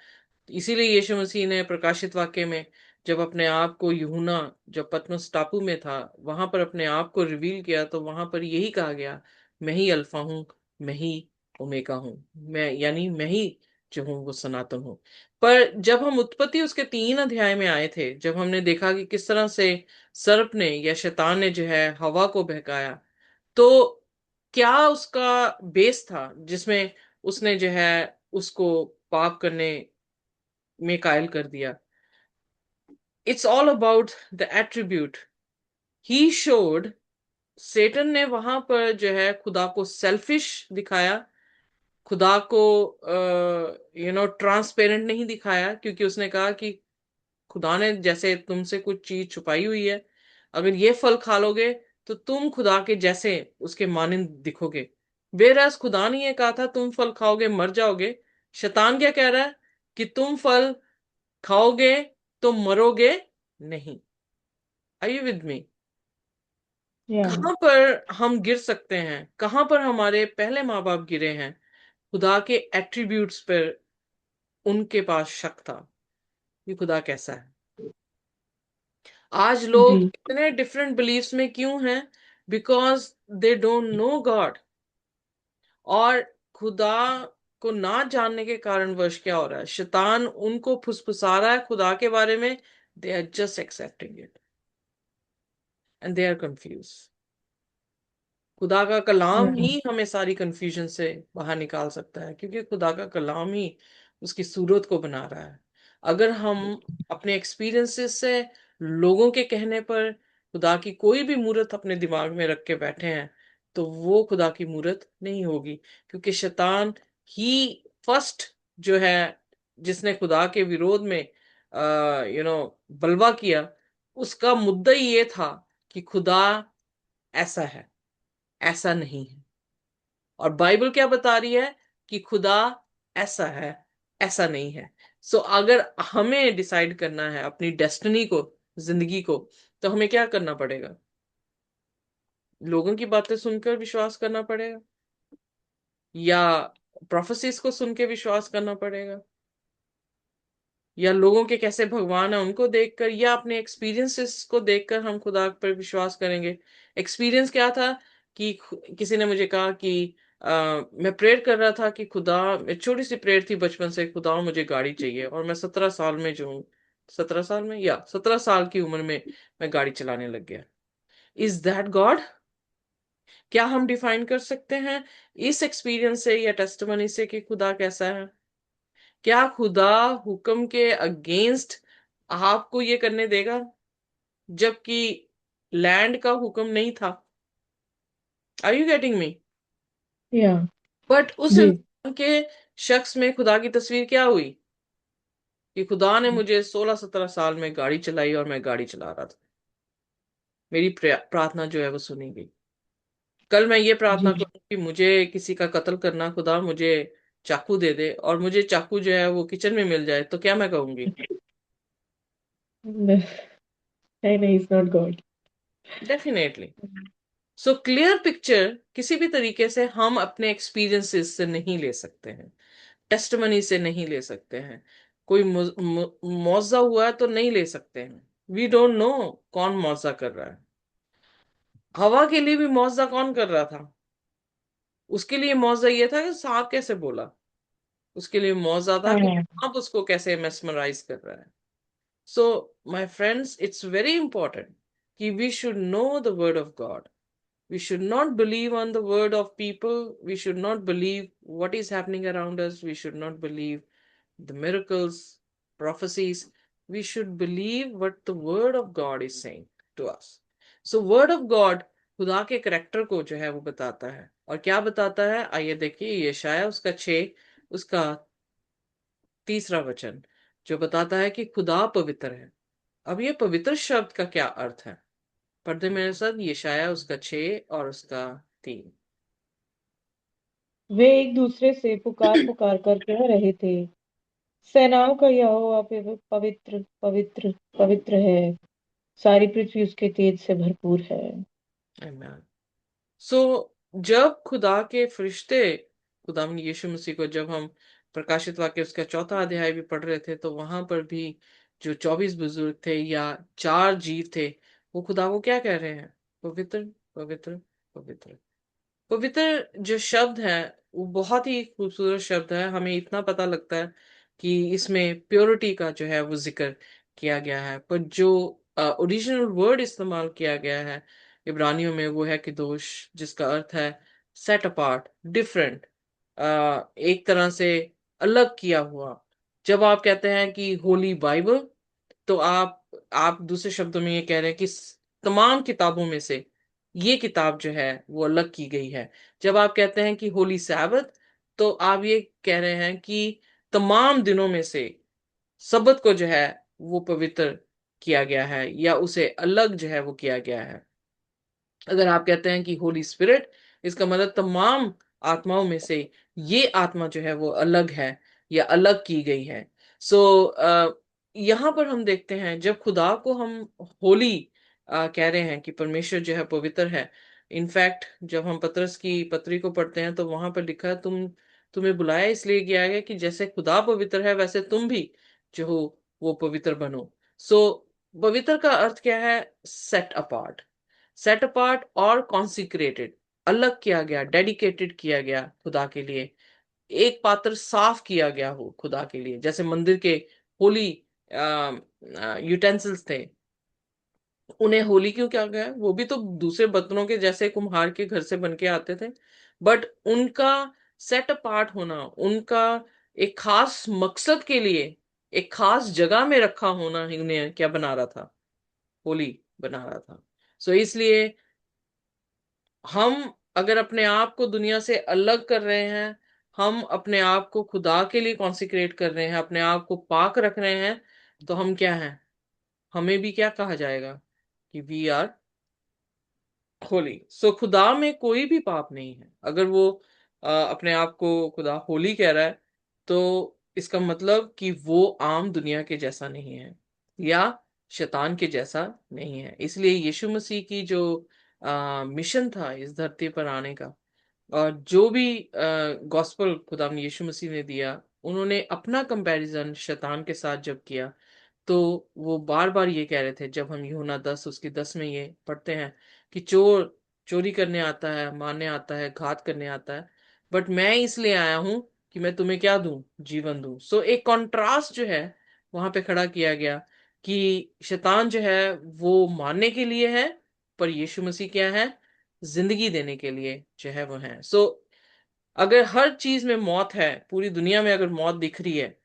इसीलिए यीशु मसीह ने प्रकाशित वाक्य में जब अपने आप को यूहन्ना, जब पतमस टापू में था, वहां पर अपने आप को रिवील किया, तो वहां पर यही कहा गया, मैं ही अल्फा हूँ, मैं ही ओमेगा हूँ, मैं यानी मैं ही जो हूँ वो सनातन हूँ। पर जब हम उत्पत्ति उसके 3 अध्याय में आए थे, जब हमने देखा कि किस तरह से सर्प ने या शैतान ने जो है हवा को बहकाया, तो क्या उसका बेस था जिसमें उसने जो है उसको पाप करने में कायल कर दिया। It's all about the attribute he showed. Satan ने वहां पर जो है खुदा को सेल्फिश दिखाया, खुदा को ट्रांसपेरेंट नहीं दिखाया, क्योंकि उसने कहा कि खुदा ने जैसे तुमसे कुछ चीज छुपाई हुई है, अगर ये फल खा लोगे तो तुम खुदा के जैसे उसके मानिंद दिखोगे। बेरस खुदा ने ये कहा था तुम फल खाओगे मर जाओगे। शैतान क्या कह रहा है कि तुम फल खाओगे तो मरोगे नहीं। Are you with me? या कहां पर हम गिर सकते हैं, कहां पर हमारे पहले माँ बाप गिरे हैं? खुदा के एट्रीब्यूट्स पर उनके पास शक था कि खुदा कैसा है। आज जी। लोग इतने डिफरेंट बिलीफ्स में क्यों हैं? Because they don't know God. और खुदा को ना जानने के कारण वर्ष क्या हो रहा है, शैतान उनको फुसफुसा रहा है खुदा के बारे में। They are just accepting it and they are confuse. खुदा का कलाम या ही हमें सारी कंफ्यूजन से बाहर निकाल सकता है, क्योंकि खुदा का कलाम ही उसकी सूरत को बना रहा है। अगर हम अपने एक्सपीरियंसेस से, लोगों के कहने पर खुदा की कोई भी मूरत अपने दिमाग में रख के बैठे हैं, तो वो खुदा की मूरत नहीं होगी। क्योंकि शैतान ही फर्स्ट जो है जिसने खुदा के विरोध में बलवा किया, उसका मुद्दा ही ये था कि खुदा ऐसा है, ऐसा नहीं है। और बाइबल क्या बता रही है कि खुदा ऐसा है, ऐसा नहीं है। सो अगर हमें डिसाइड करना है अपनी डेस्टिनी को, जिंदगी को, तो हमें क्या करना पड़ेगा? लोगों की बातें सुनकर विश्वास करना पड़ेगा, या प्रोफेसीज को सुन के विश्वास करना पड़ेगा, या लोगों के कैसे भगवान है उनको देखकर, या अपने एक्सपीरियंसेस को देखकर हम खुदा पर विश्वास करेंगे? एक्सपीरियंस क्या था कि किसी ने मुझे कहा कि मैं प्रेयर कर रहा था कि खुदा, छोटी सी प्रेयर थी बचपन से, खुदा मुझे गाड़ी चाहिए, और मैं 17 साल में जो हूँ, 17 साल में या 17 साल की उम्र में मैं गाड़ी चलाने लग गया। Is that God? क्या हम डिफाइन कर सकते हैं इस एक्सपीरियंस से या टेस्टिमनी से कि खुदा कैसा है? क्या खुदा हुक्म के अगेंस्ट आपको ये करने देगा, जबकि लैंड का हुक्म नहीं था? Are you getting me? या बट उस जी। इंसान के शख्स में खुदा की तस्वीर क्या हुई कि खुदा ने मुझे 16-17 साल में गाड़ी चलाई और मैं गाड़ी चला रहा था। मेरी प्रार्थना जो है वो सुनी गई। कल मैं ये प्रार्थना जी। करूँ कि मुझे किसी का कत्ल करना, खुदा मुझे चाकू दे दे, और मुझे चाकू जो है वो किचन में मिल जाए, तो क्या मैं कहूंगी? नहीं, नहीं, is not God. Definitely. So clear picture किसी भी तरीके से हम अपने एक्सपीरियंसेस से नहीं ले सकते हैं, टेस्टमनी से नहीं ले सकते हैं। कोई मुआवजा हुआ है तो नहीं ले सकते हैं। वी डोंट नो कौन मुआवजा कर रहा है। हवा के लिए भी मुआवजा कौन कर रहा था? उसके लिए मुआवजा ये था कि सांप कैसे बोला। उसके लिए मुआवजा था कि हाँ। सांप उसको कैसे मेस्मराइज कर रहा है। So my friends, it's very important कि we should know the word of God. We should not believe on the word of people. We should not believe what is happening around us. We should not believe the miracles, prophecies. We should believe what the word of God is saying to us. So word of God खुदा के character को जो है वो बताता है। और क्या बताता है, आइए देखिए यशायाह उसका 6, उसका तीसरा वचन, जो बताता है कि खुदा पवित्र है। अब ये पवित्र शब्द का क्या अर्थ है? पढ़ते मेरे साथ यशायाह उसका 6 और उसका 3। वे एक दूसरे से पुकार पुकार कर कह रहे थे, सेनाओं का यहोवा पवित्र पवित्र पवित्र है, सारी पृथ्वी उसके तेज से भरपूर है। Amen. सो जब खुदा के फरिश्ते, खुदा यीशु मसीह को, जब हम प्रकाशित वाक्य उसका 4 अध्याय भी पढ़ रहे थे, तो वहां पर भी जो 24 बुजुर्ग थे या 4 जीव थे, वो खुदा को क्या कह रहे हैं? पवित्र पवित्र पवित्र पवित्र। जो शब्द है वो बहुत ही खूबसूरत शब्द है। हमें इतना पता लगता है कि इसमें प्योरिटी का जो है वो जिक्र किया गया है, पर जो ओरिजिनल वर्ड इस्तेमाल किया गया है इब्रानियों में, वो है किदोश, जिसका अर्थ है सेट अपार्ट, डिफरेंट, एक तरह से अलग किया हुआ। जब आप कहते हैं कि होली बाइबल, तो आप दूसरे शब्दों में ये कह रहे हैं कि तमाम किताबों में से ये किताब जो है वो अलग की गई है। जब आप कहते हैं कि होली सैबत, तो आप ये कह रहे हैं कि तमाम दिनों में से सबत को जो है वो पवित्र किया गया है, या उसे अलग जो है वो किया गया है। अगर आप कहते हैं कि होली स्पिरिट, इसका मतलब तमाम आत्माओं में से ये आत्मा जो है वो अलग है या अलग की गई है। सो यहाँ पर हम देखते हैं जब खुदा को हम होली कह रहे हैं कि परमेश्वर जो है पवित्र है। इनफैक्ट जब हम पतरस की पत्री को पढ़ते हैं तो वहां पर लिखा है, तुम्हें बुलाया इसलिए गया है कि जैसे खुदा पवित्र है वैसे तुम भी जो हो वो पवित्र बनो। सो पवित्र का अर्थ क्या है? Set apart. सेट अपार्ट और कॉन्सिक्रेटेड, अलग किया गया, डेडिकेटेड किया गया खुदा के लिए। एक पात्र साफ किया गया हो खुदा के लिए, जैसे मंदिर के होली यूटेंसिल्स थे, उन्हें होली क्यों किया गया? वो भी तो दूसरे बर्तनों के जैसे कुम्हार के घर से बन के आते थे, बट उनका सेट अपार्ट होना, उनका एक खास मकसद के लिए एक खास जगह में रखा होना ही उन्हें क्या बना रहा था? होली बना रहा था। सो इसलिए हम अगर अपने आप को दुनिया से अलग कर रहे हैं, हम अपने आप को खुदा के लिए कॉन्सिक्रेट कर रहे हैं, अपने आप को पाक रख रहे हैं, तो हम क्या हैं? हमें भी क्या कहा जाएगा? कि वी आर होली। सो खुदा में कोई भी पाप नहीं है। अगर वो अपने आप को खुदा होली कह रहा है, तो इसका मतलब कि वो आम दुनिया के जैसा नहीं है या शैतान के जैसा नहीं है। इसलिए यीशु मसीह की जो मिशन था इस धरती पर आने का, और जो भी गॉस्पल खुदा यीशु मसीह ने दिया, उन्होंने अपना कंपैरिजन शैतान के साथ जब किया, तो वो बार बार ये कह रहे थे, जब हम यूहन्ना 10 उसकी 10 में ये पढ़ते हैं कि चोर चोरी करने आता है, मारने आता है, घात करने आता है, बट मैं इसलिए आया हूं कि मैं तुम्हें क्या दूं? जीवन दूं। सो एक कंट्रास्ट जो है वहां पे खड़ा किया गया कि शैतान जो है वो मारने के लिए है, पर यीशु मसीह क्या है? जिंदगी देने के लिए जो है वो है। सो अगर हर चीज में मौत है, पूरी दुनिया में अगर मौत दिख रही है,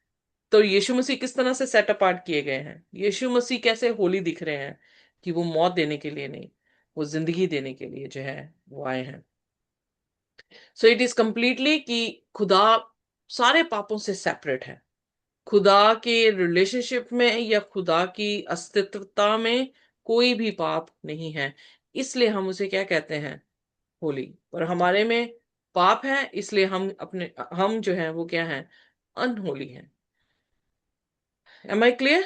तो यीशु मसीह किस तरह से सेट अपार्ट किए गए हैं? यीशु मसीह कैसे होली दिख रहे हैं? कि वो मौत देने के लिए नहीं, वो जिंदगी देने के लिए जो है वो आए हैं। सो इट इज कंप्लीटली कि खुदा सारे पापों से सेपरेट है। खुदा के रिलेशनशिप में या खुदा की अस्तित्वता में कोई भी पाप नहीं है। इसलिए हम उसे क्या कहते हैं? होली। पर हमारे में पाप है, इसलिए हम जो है वो क्या है? अनहोली है। Am I clear?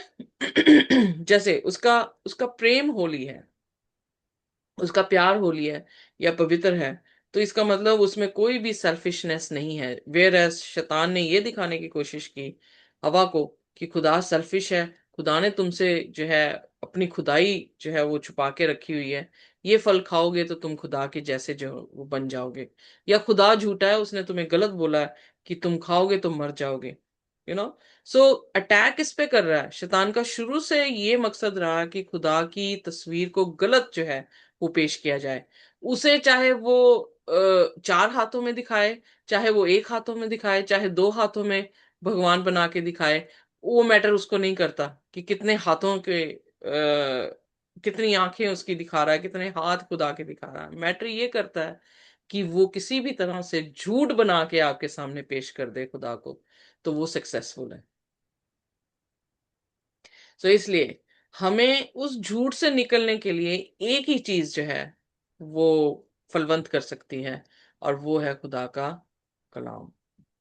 जैसे उसका उसका प्रेम होली है, उसका प्यार होली है या पवित्र है, तो इसका मतलब उसमें कोई भी सेल्फिशनेस नहीं है। वेयर एज शैतान ने ये दिखाने की कोशिश की हवा को कि खुदा सेल्फिश है, खुदा ने तुमसे जो है अपनी खुदाई जो है वो छुपा के रखी हुई है, ये फल खाओगे तो तुम खुदा के जैसे जो वो बन जाओगे, या खुदा झूठा है, उसने तुम्हें गलत बोला है कि तुम खाओगे तो मर जाओगे। यू नो सो अटैक इस पे कर रहा है शैतान का। शुरू से ये मकसद रहा कि खुदा की तस्वीर को गलत जो है वो पेश किया जाए। उसे चाहे वो चार हाथों में दिखाए, चाहे वो एक हाथों में दिखाए, चाहे दो हाथों में भगवान बना के दिखाए, वो मैटर उसको नहीं करता कि कितने हाथों के कितनी आंखें उसकी दिखा रहा है, कितने हाथ खुदा के दिखा रहा है। मैटर ये करता है कि वो किसी भी तरह से झूठ बना के आपके सामने पेश कर दे खुदा को, तो वो सक्सेसफुल है। तो इसलिए हमें उस झूठ से निकलने के लिए एक ही चीज जो है वो फलवंत कर सकती है, और वो है खुदा का कलाम।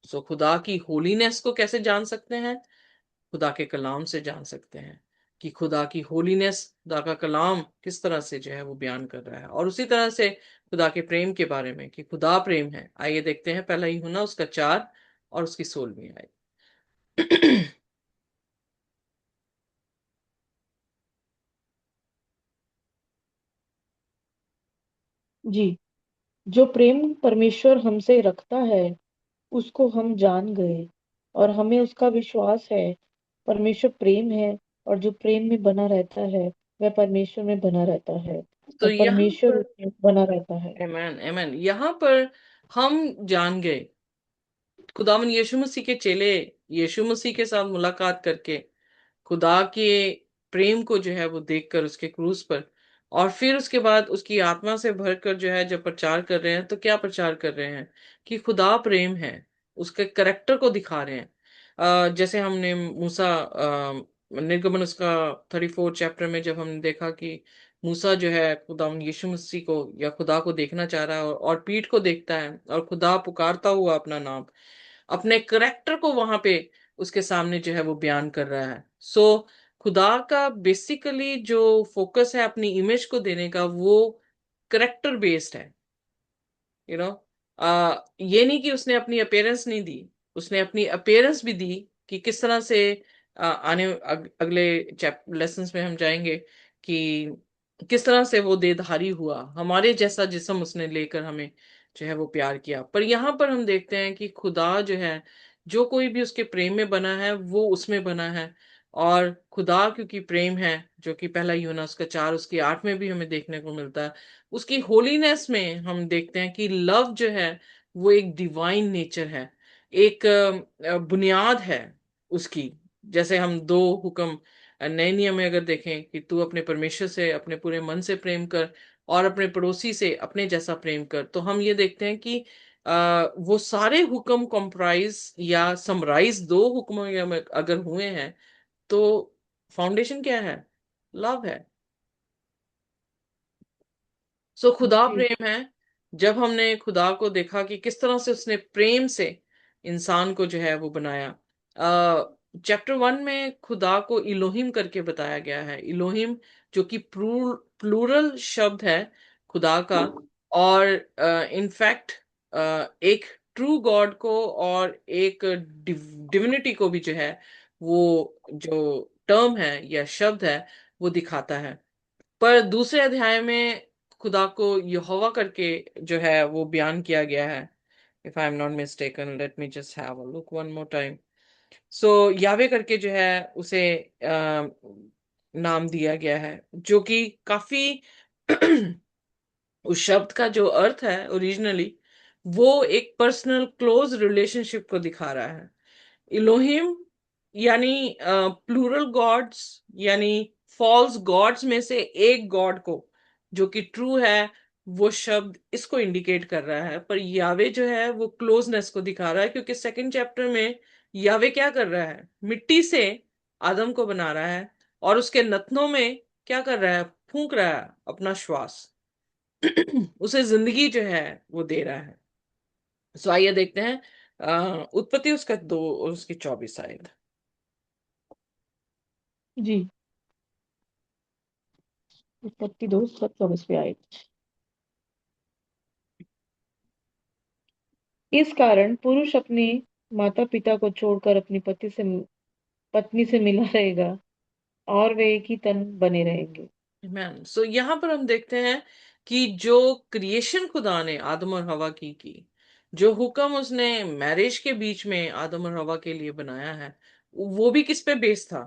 सो खुदा की होलीनेस को कैसे जान सकते हैं? खुदा के कलाम से जान सकते हैं कि खुदा की होलीनेस, खुदा का कलाम किस तरह से जो है वो बयान कर रहा है। और उसी तरह से खुदा के प्रेम के बारे में कि खुदा प्रेम है, आइए देखते हैं पहला ही होना उसका 4 और उसकी 16वीं आयत। जी। जो प्रेम परमेश्वर हमसे रखता है उसको हम जान गए और हमें उसका विश्वास है। परमेश्वर प्रेम है और जो प्रेम में बना रहता है वह परमेश्वर में बना रहता है तो और यहाँ परमेश्वर पर उसमें बना रहता है। एमैन एमैन, यहाँ पर हम जान गए, खुदावन यीशु मसीह के चेले यीशु मसीह के साथ मुलाकात करके खुदा के प्रेम को जो है वो देखकर उसके क्रूस पर, और फिर उसके बाद उसकी आत्मा से भरकर जो है जब प्रचार कर रहे हैं, तो क्या प्रचार कर रहे हैं कि खुदा प्रेम है, उसके करेक्टर को दिखा रहे हैं। जैसे हमने मूसा निर्गमन उसका 34 चैप्टर में जब हमने देखा कि मूसा जो है खुदा यीशु मसीह को या खुदा को देखना चाह रहा है, और पीठ को देखता है और खुदा पुकारता हुआ अपना नाम, अपने करेक्टर को वहां पे उसके सामने जो है वो बयान कर रहा है। सो खुदा का बेसिकली जो फोकस है अपनी इमेज को देने का, वो करेक्टर बेस्ड है। यू नो ये नहीं कि उसने अपनी अपेयरेंस नहीं दी, उसने अपनी अपेयरेंस भी दी कि किस तरह से अगले लेसन्स में हम जाएंगे कि किस तरह से वो देहधारी हुआ, हमारे जैसा जिस्म उसने लेकर हमें जो है वो प्यार किया। पर यहाँ पर हम देखते हैं कि खुदा जो है, जो कोई भी उसके प्रेम में बना है वो उसमें बना है। और खुदा क्योंकि प्रेम है, जो कि पहला यूहन्ना उसका 4 उसकी 8 में भी हमें देखने को मिलता है, उसकी होलीनेस में हम देखते हैं कि लव जो है वो एक डिवाइन नेचर है, एक बुनियाद है उसकी। जैसे हम दो हुक्म नए नियम में अगर देखें कि तू अपने परमेश्वर से अपने पूरे मन से प्रेम कर और अपने पड़ोसी से अपने जैसा प्रेम कर, तो हम ये देखते हैं कि वो सारे हुक्म कॉम्प्राइज या समराइज दो हुक्मों में अगर हुए हैं, तो फाउंडेशन क्या है? लव है। सो खुदा जी। प्रेम है। जब हमने खुदा को देखा कि किस तरह से उसने प्रेम से इंसान को जो है वो बनाया, चैप्टर 1 में खुदा को इलोहिम करके बताया गया है। इलोहिम जो कि प्लूरल शब्द है खुदा का, और इनफैक्ट एक ट्रू गॉड को और एक डिविनिटी को भी जो है वो जो टर्म है या शब्द है वो दिखाता है। पर दूसरे अध्याय में खुदा को यहोवा करके जो है वो बयान किया गया है। If I am not mistaken, let me just have a look one more time. So Yahweh करके जो है उसे नाम दिया गया है, जो कि काफी उस शब्द का जो अर्थ है ओरिजिनली, वो एक पर्सनल क्लोज रिलेशनशिप को दिखा रहा है। इलोहिम यानी प्लूरल गॉड्स, यानी फॉल्स गॉड्स में से एक गॉड को जो कि ट्रू है, वो शब्द इसको इंडिकेट कर रहा है। पर यावे जो है वो क्लोजनेस को दिखा रहा है, क्योंकि सेकंड चैप्टर में यावे क्या कर रहा है, मिट्टी से आदम को बना रहा है और उसके नथनों में क्या कर रहा है, फूंक रहा है अपना श्वास। उसे जिंदगी जो है वो दे रहा है। सो आइए देखते हैं उत्पत्ति उसका 2 और उसकी 24 आयत। जी। उत्पत्ति 2 24 पे आए। इस कारण पुरुष अपने माता पिता को छोड़कर अपनी पत्नी से मिला रहेगा और वे एक ही तन बने रहेंगे। मैन सो यहाँ पर हम देखते हैं कि जो क्रिएशन खुदा ने आदम और हवा की जो हुक्म उसने मैरिज के बीच में आदम और हवा के लिए बनाया है, वो भी किस पे बेस था?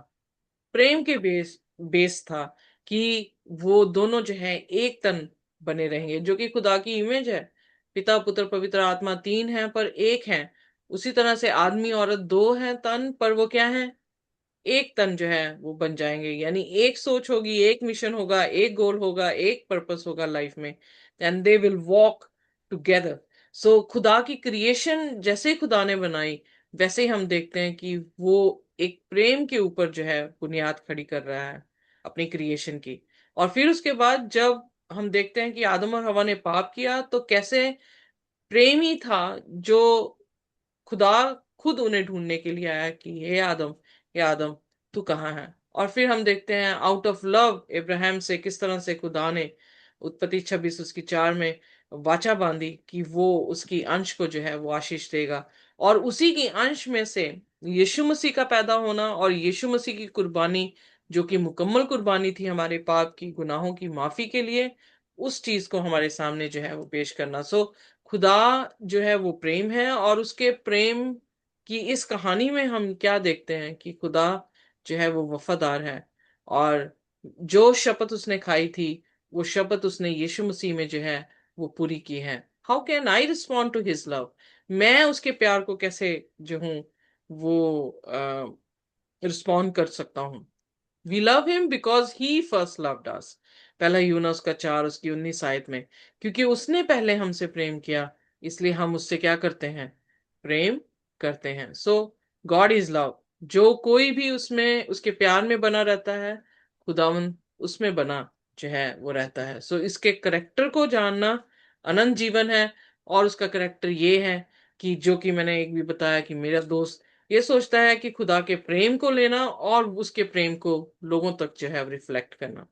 प्रेम के बेस था कि वो दोनों जो है एक तन बने रहेंगे, जो कि खुदा की इमेज है। पिता पुत्र पवित्र आत्मा तीन है पर एक है। उसी तरह से आदमी औरत दो हैं तन, पर वो क्या है, एक तन जो है वो बन जाएंगे। यानी एक सोच होगी, एक मिशन होगा, एक गोल होगा, एक पर्पस होगा लाइफ में, and they will walk together. So खुदा की क्रिएशन जैसे ही खुदा ने बनाई, वैसे ही हम देखते हैं कि वो एक प्रेम के ऊपर जो है बुनियाद खड़ी कर रहा है अपनी क्रिएशन की। और फिर उसके बाद जब हम देखते हैं कि आदम और हवा ने पाप किया, तो कैसे प्रेम ही था जो खुदा खुद उन्हें ढूंढने के लिए आया कि हे आदम तू कहाँ है। और फिर हम देखते हैं आउट ऑफ लव इब्राहिम से किस तरह से खुदा ने उत्पत्ति 26 उसकी 4 में वाचा बांधी कि वो उसकी अंश को जो है वो आशीष देगा। और उसी की अंश में से यीशु मसीह का पैदा होना और यीशु मसीह की कुर्बानी, जो कि मुकम्मल कुर्बानी थी हमारे पाप की गुनाहों की माफी के लिए, उस चीज को हमारे सामने जो है वो पेश करना। सो खुदा जो है वो प्रेम है, और उसके प्रेम की इस कहानी में हम क्या देखते हैं कि खुदा जो है वो वफादार है, और जो शपथ उसने खाई थी वो शपथ उसने यीशु मसीह में जो है वो पूरी की है। How can I respond to his love? मैं उसके प्यार को कैसे जो हूं वो रिस्पॉन्ड कर सकता हूँ। We love him because he first loved us. पहला यूना उसका 4 उसकी 19 आयत में, क्योंकि उसने पहले हमसे प्रेम किया, इसलिए हम उससे क्या करते हैं, प्रेम करते हैं। सो गॉड इज लव। जो कोई भी उसमें उसके प्यार में बना रहता है, खुदावन उसमें बना जो है वो रहता है। सो इसके करेक्टर को जानना अनंत जीवन है। और उसका करेक्टर ये है कि जो कि मैंने एक भी बताया कि मेरा दोस्त ये सोचता है कि खुदा के प्रेम को लेना और उसके प्रेम को लोगों तक जो है रिफ्लेक्ट करना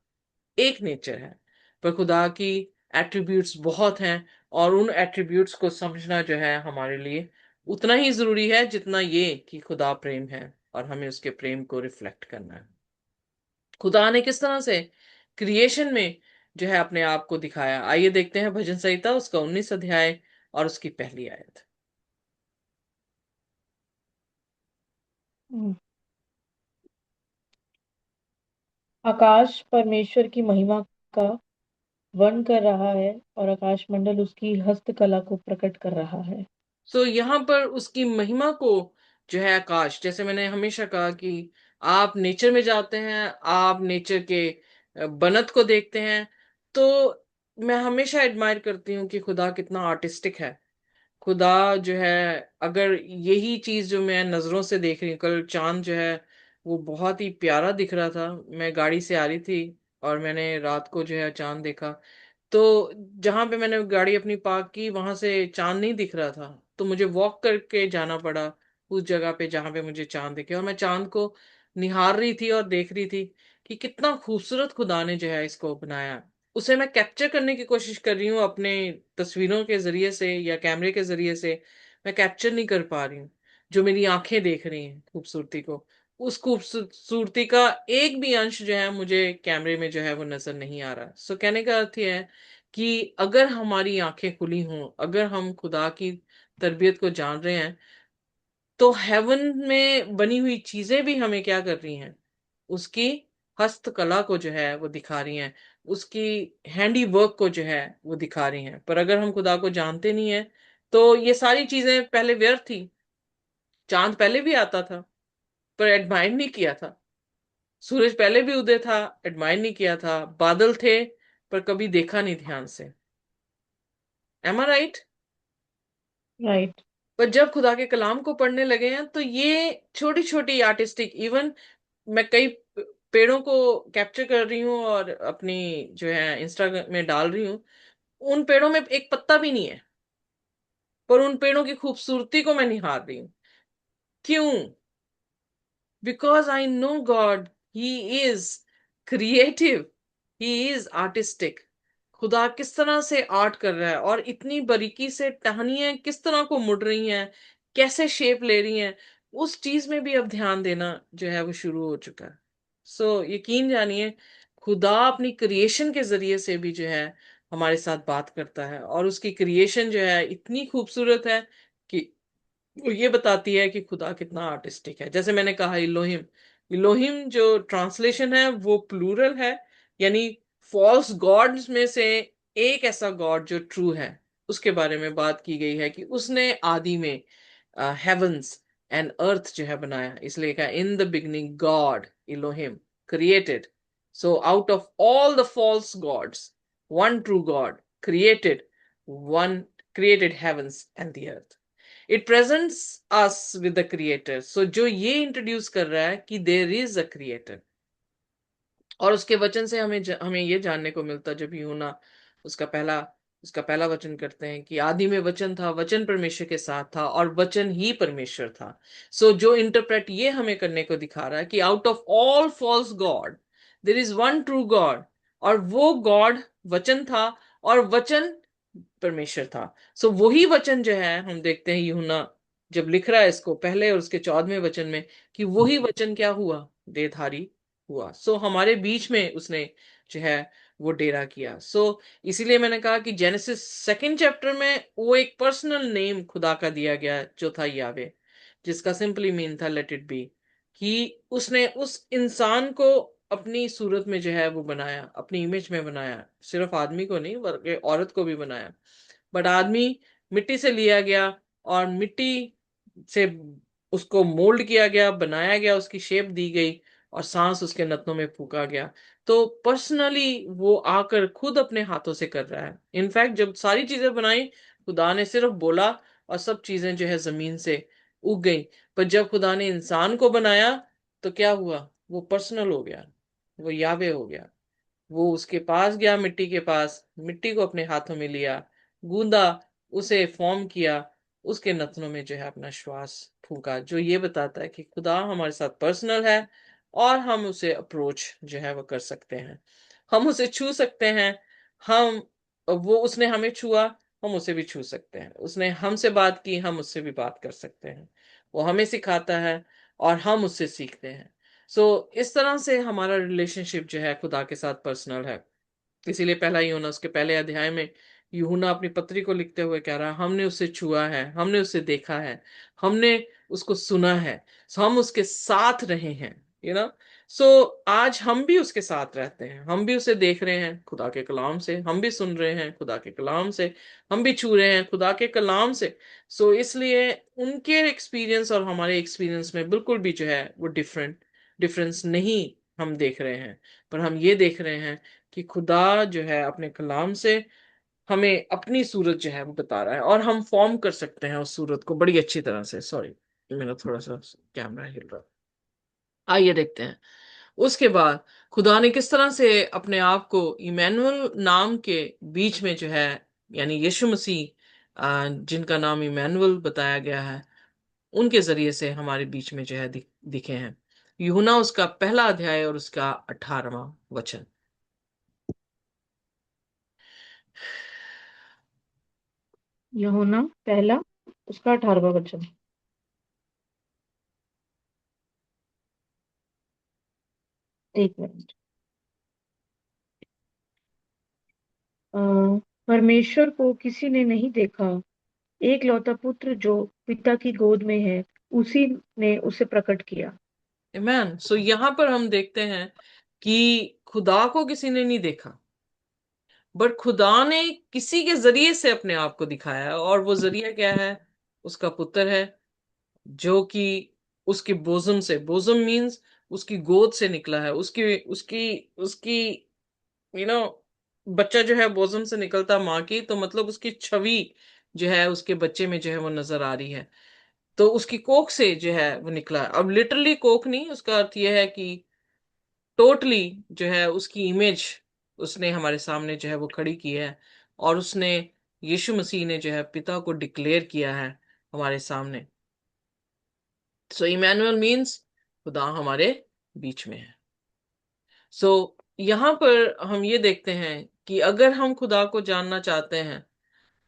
एक नेचर है। पर खुदा की एट्रीब्यूट्स बहुत हैं, और उन एट्रीब्यूट्स को समझना जो है हमारे लिए उतना ही जरूरी है जितना ये कि खुदा प्रेम है और हमें उसके प्रेम को रिफ्लेक्ट करना है। खुदा ने किस तरह से क्रिएशन में जो है अपने आप को दिखाया, आइए देखते हैं भजन संहिता उसका 19 अध्याय और उसकी पहली आयत। हम्म। आकाश परमेश्वर की महिमा का वर्णन कर रहा है और आकाश मंडल उसकी हस्तकला को प्रकट कर रहा है। सो यहाँ पर उसकी महिमा को जो है आकाश, जैसे मैंने हमेशा कहा कि आप नेचर में जाते हैं, आप नेचर के बनत को देखते हैं, तो मैं हमेशा एडमायर करती हूँ कि खुदा कितना आर्टिस्टिक है। खुदा जो है, अगर यही चीज जो मैं नजरों से देख रही हूँ, कल चांद जो है वो बहुत ही प्यारा दिख रहा था। मैं गाड़ी से आ रही थी और मैंने रात को जो है चांद देखा। तो जहां पे मैंने गाड़ी अपनी पार्क की वहां से चांद नहीं दिख रहा था, तो मुझे वॉक करके जाना पड़ा उस जगह पे जहां पे मुझे चांद दिखे। और मैं चांद को निहार रही थी और देख रही थी कि कितना खूबसूरत खुदा ने जो है इसको बनाया। उसे मैं कैप्चर करने की कोशिश कर रही हूँ अपने तस्वीरों के जरिए से या कैमरे के जरिए से, मैं कैप्चर नहीं कर पा रही हूँ जो मेरी आंखें देख रही हैं खूबसूरती को। उस खूबसूरती का एक भी अंश जो है मुझे कैमरे में जो है वो नजर नहीं आ रहा। सो कहने का अर्थ यह है कि अगर हमारी आंखें खुली हों, अगर हम खुदा की तरबियत को जान रहे हैं, तो हेवन में बनी हुई चीजें भी हमें क्या कर रही हैं, उसकी हस्तकला को जो है वो दिखा रही हैं, उसकी हैंडी वर्क को जो है वो दिखा रही हैं। पर अगर हम खुदा को जानते नहीं है, तो ये सारी चीजें पहले व्यर्थ थी। चांद पहले भी आता था पर एडमायर नहीं किया था, सूरज पहले भी उदय था, एडमायर नहीं किया था, बादल थे पर कभी देखा नहीं ध्यान से। M I right? राइट। पर जब खुदा के कलाम को पढ़ने लगे हैं तो ये छोटी छोटी आर्टिस्टिक, इवन मैं कई पेड़ों को कैप्चर कर रही हूँ और अपनी जो है इंस्टाग्राम में डाल रही हूँ। उन पेड़ों में एक पत्ता भी नहीं है, पर उन पेड़ों की खूबसूरती को मैं निहार रही हूँ। क्यों? Because I know God, he is creative, he is artistic. खुदा किस तरह से आर्ट कर रहा है और इतनी बारीकी से टहनियां किस तरह को मुड़ रही हैं, कैसे शेप ले रही हैं, उस चीज में भी अब ध्यान देना जो है वो शुरू हो चुका है। सो यकीन जानिए, खुदा अपनी क्रिएशन के जरिए से भी जो है हमारे साथ बात करता है, और उसकी क्रिएशन जो है इतनी खूबसूरत है कि वो ये बताती है कि खुदा कितना आर्टिस्टिक है। जैसे मैंने कहा इलोहिम, इलोहिम जो ट्रांसलेशन है वो प्लूरल है, यानी फॉल्स गॉड्स में से एक ऐसा गॉड जो ट्रू है उसके बारे में बात की गई है कि उसने आदि में हेवंस एंड अर्थ जो है बनाया। इसलिए कहा in the beginning God Elohim created. So out of all the false gods, one true God created, one created heavens and the earth. It presents us with the creator. So जो ये introduce कर रहा है कि there is a creator. और उसके वचन से हमें ये जानने को मिलता, जब यूना उसका पहला उसका पहला वचन करते हैं कि आदि में वचन था, वचन परमेश्वर के साथ था और वचन ही परमेश्वर था। सो जो इंटरप्रेट ये हमें करने को दिखा रहा है कि out of all false God there is one true God, और वो गॉड वचन था और वचन परमेश्वर था। सो वही वचन जो है हम देखते हैं यूहन्ना जब लिख रहा है इसको पहले और उसके 14वें वचन में, कि वही वचन क्या हुआ, देहधारी हुआ। सो हमारे बीच में उसने जो है वो डेरा किया। सो इसीलिए मैंने कहा कि जेनेसिस 2nd चैप्टर में वो एक पर्सनल नेम खुदा का दिया गया जो था यावे, जिसका सिंपली मीन था लेट इट बी। कि उसने उस इंसान को अपनी सूरत में जो है वो बनाया, अपनी इमेज में बनाया, सिर्फ आदमी को नहीं बल्कि औरत को भी बनाया। बट आदमी मिट्टी से लिया गया और मिट्टी से उसको मोल्ड किया गया, बनाया गया, उसकी शेप दी गई, और सांस उसके नथनों में फूका गया। तो पर्सनली वो आकर खुद अपने हाथों से कर रहा है। इनफैक्ट जब सारी चीजें बनाई, खुदा ने सिर्फ बोला और सब चीजें जो है जमीन से उग गई। पर जब खुदा ने इंसान को बनाया तो क्या हुआ? वो पर्सनल हो गया, वो यावे हो गया। वो उसके पास गया, मिट्टी के पास, मिट्टी को अपने हाथों में लिया, गूंदा, उसे फॉर्म किया, उसके नथनों में जो है अपना श्वास फूंका। जो ये बताता है कि खुदा हमारे साथ पर्सनल है, और हम उसे अप्रोच जो है वो कर सकते हैं, हम उसे छू सकते हैं। हम वो उसने हमें छुआ, हम उसे भी छू सकते हैं। उसने हमसे बात की, हम उससे भी बात कर सकते हैं। वो हमें सिखाता है और हम उससे सीखते हैं। इस तरह से हमारा रिलेशनशिप जो है खुदा के साथ पर्सनल है। इसीलिए पहला यूहन्ना उसके पहले अध्याय में यूहन्ना अपनी पत्री को लिखते हुए कह रहा है, हमने उसे छुआ है, हमने उसे देखा है, हमने उसको सुना है, हम उसके साथ रहे हैं। यू नो सो आज हम भी उसके साथ रहते हैं, हम भी उसे देख रहे हैं खुदा के कलाम से, हम भी सुन रहे हैं खुदा के कलाम से, हम भी छू रहे हैं खुदा के कलाम से। इसलिए उनके एक्सपीरियंस और हमारे एक्सपीरियंस में बिल्कुल भी जो है वो डिफरेंस नहीं हम देख रहे हैं। पर हम ये देख रहे हैं कि खुदा जो है अपने कलाम से हमें अपनी सूरत जो है वो बता रहा है, और हम फॉर्म कर सकते हैं उस सूरत को बड़ी अच्छी तरह से। सॉरी, मेरा थोड़ा सा कैमरा हिल रहा। आइए देखते हैं उसके बाद खुदा ने किस तरह से अपने आप को इमैनुअल नाम के बीच में जो है, यानी यीशु मसीह, जिनका नाम इमैनुअल बताया गया है, उनके जरिए से हमारे बीच में जो है दिखे हैं। यूहन्ना उसका पहला अध्याय और उसका 18वां वचन। यूहन्ना पहला उसका 18वां वचन। एक मिनट। अ, परमेश्वर को किसी ने नहीं देखा, एक लौता पुत्र जो पिता की गोद में है, उसी ने उसे प्रकट किया। आमेन। यहां पर हम देखते हैं कि खुदा को किसी ने नहीं देखा, बट खुदा ने किसी के जरिए से अपने आप को दिखाया है। और वो जरिया क्या है? उसका पुत्र है, जो कि उसकी बोजम से, बोजम मीन्स उसकी गोद से निकला है। उसकी उसकी उसकी यू नो बच्चा जो है बोजम से निकलता माँ की, तो मतलब उसकी छवि जो है उसके बच्चे में जो है वो नजर आ रही है। तो उसकी कोख से जो है वो निकला है। अब लिटरली कोख नहीं, उसका अर्थ यह है कि टोटली जो है उसकी इमेज उसने हमारे सामने जो है वो खड़ी की है। और उसने, यीशु मसीह ने जो है पिता को डिक्लेयर किया है हमारे सामने। इमैनुअल मीन्स खुदा हमारे बीच में है। यहाँ पर हम ये देखते हैं कि अगर हम खुदा को जानना चाहते हैं,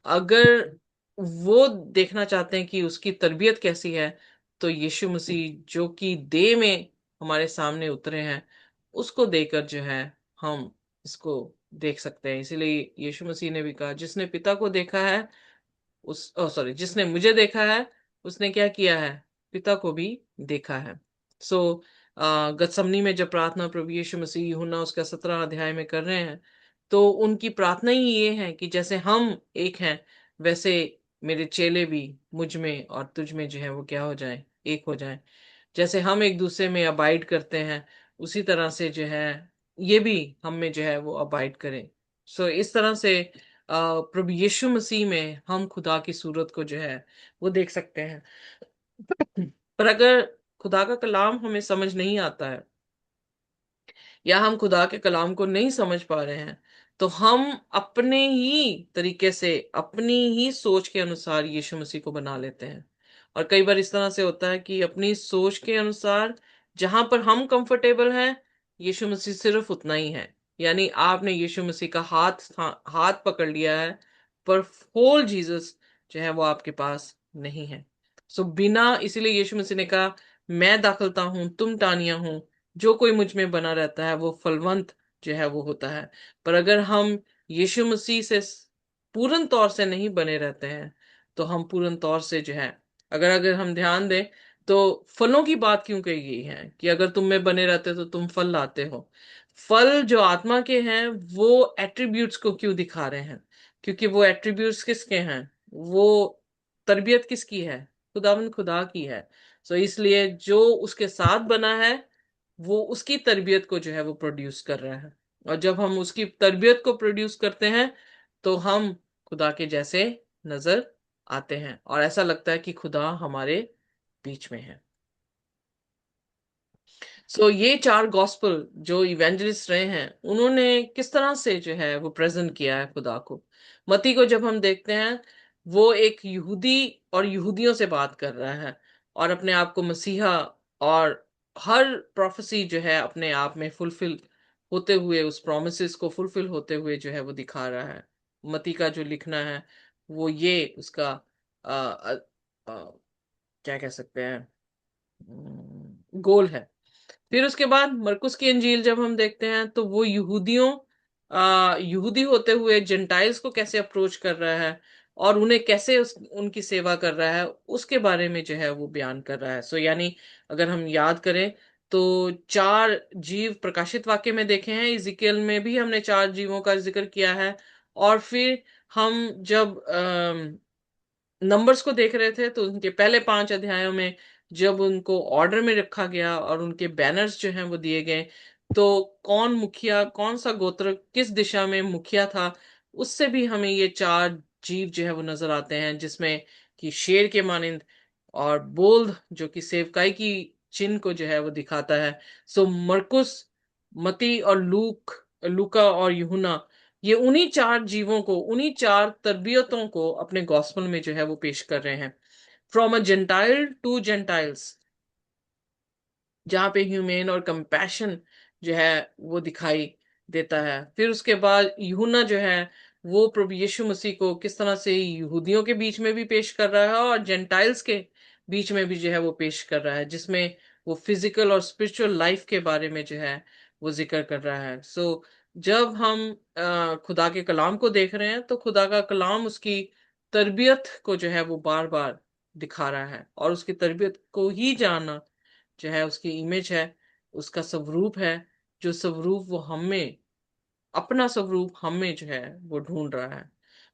अगर वो देखना चाहते हैं कि उसकी तरबियत कैसी है, तो यीशु मसीह जो कि देह में हमारे सामने उतरे हैं, उसको देकर जो है हम इसको देख सकते हैं। इसीलिए यीशु मसीह ने भी कहा, जिसने पिता को देखा है सॉरी, जिसने मुझे देखा है उसने क्या किया है? पिता को भी देखा है। सो गतसमनी में जब प्रार्थना प्रभु यीशु मसीह यूहन्ना उसका 17 अध्याय में कर रहे हैं, तो उनकी प्रार्थना ही ये है कि जैसे हम एक हैं, वैसे मेरे चेले भी मुझ में और तुझ में जो है वो क्या हो जाए? एक हो जाए। जैसे हम एक दूसरे में अबाइड करते हैं, उसी तरह से जो है ये भी हम में जो है वो अबाइड करें। इस तरह से प्रभु यीशु मसीह में हम खुदा की सूरत को जो है वो देख सकते हैं। पर अगर खुदा का कलाम हमें समझ नहीं आता है, या हम खुदा के कलाम को नहीं समझ पा रहे हैं, तो हम अपने ही तरीके से, अपनी ही सोच के अनुसार यीशु मसीह को बना लेते हैं। और कई बार इस तरह से होता है कि अपनी सोच के अनुसार जहां पर हम कंफर्टेबल हैं, यीशु मसीह सिर्फ उतना ही है। यानी आपने यीशु मसीह का हाथ पकड़ लिया है, पर होल जीसस जो है वो आपके पास नहीं है। बिना, इसीलिए यीशु मसीह ने कहा, मैं दाखलता हूं, तुम टानियां हूं, जो कोई मुझ में बना रहता है वो फलवंत जो है वो होता है। पर अगर हम यीशु मसीह से पूर्ण तौर से नहीं बने रहते हैं, तो हम पूर्ण तौर से जो है, अगर अगर हम ध्यान दें, तो फलों की बात क्यों कही गई है कि अगर तुम में बने रहते तो तुम फल लाते हो? फल जो आत्मा के हैं वो एट्रीब्यूट्स को क्यों दिखा रहे हैं? क्योंकि वो एट्रीब्यूट्स किसके हैं? वो तरबियत किसकी है? खुदावंद खुदा की है। सो इसलिए जो उसके साथ बना है वो उसकी तरबियत को जो है वो प्रोड्यूस कर रहा है, और जब हम उसकी तरबियत को प्रोड्यूस करते हैं तो हम खुदा के जैसे नजर आते हैं और ऐसा लगता है कि खुदा हमारे बीच में है। सो ये चार गॉस्पल जो इवेंजलिस्ट रहे हैं उन्होंने किस तरह से जो है वो प्रेजेंट किया है खुदा को। मती को जब हम देखते हैं, वो एक यहूदी और यहूदियों से बात कर रहा है और अपने आप को मसीहा और हर प्रोफेसी जो है अपने आप में फुलफिल होते हुए, उस प्रोमिसेस को फुलफिल होते हुए जो है वो दिखा रहा है। मती का जो लिखना है वो ये उसका आ, आ, आ, क्या कह सकते हैं, गोल है। फिर उसके बाद मरकुस की इंजील जब हम देखते हैं तो वो यहूदी होते हुए जेंटाइल्स को कैसे अप्रोच कर रहा है और उन्हें कैसे उनकी सेवा कर रहा है, उसके बारे में जो है वो बयान कर रहा है। सो यानी अगर हम याद करें तो चार जीव प्रकाशित वाक्य में देखे हैं, इजिकियल में भी हमने चार जीवों का जिक्र किया है। और फिर हम जब नंबर्स को देख रहे थे तो उनके पहले 5 अध्यायों में जब उनको ऑर्डर में रखा गया और उनके बैनर्स जो हैं वो दिए गए, तो कौन मुखिया, कौन सा गोत्र किस दिशा में मुखिया था, उससे भी हमें ये चार जीव जो है वो नजर आते हैं, जिसमें कि शेर के मानिंद और बोल्ड जो कि सेवकाई की चिन्ह को जो है वो दिखाता है। सो मरकुस, मती और लूका और यूहन्ना, ये उन्हीं चार जीवों को, उन्हीं चार तरबियतों को अपने गॉस्पल में जो है वो पेश कर रहे हैं। From a gentile to gentiles, जहां पे ह्यूमेन और कंपैशन जो है वो दिखाई देता है। फिर उसके बाद यूहन्ना जो है वो प्रभु यीशु मसीह को किस तरह से यहूदियों के बीच में भी पेश कर रहा है और जेंटाइल्स के बीच में भी जो है वो पेश कर रहा है, जिसमें वो फिजिकल और स्पिरिचुअल लाइफ के बारे में जो है वो जिक्र कर रहा है। सो जब हम खुदा के कलाम को देख रहे हैं तो खुदा का कलाम उसकी तरबियत को जो है वो बार बार दिखा रहा है, और उसकी तरबियत को ही जानना जो है उसकी इमेज है, उसका स्वरूप है, जो स्वरूप वो हमें, अपना स्वरूप हमें जो है वो ढूंढ रहा है।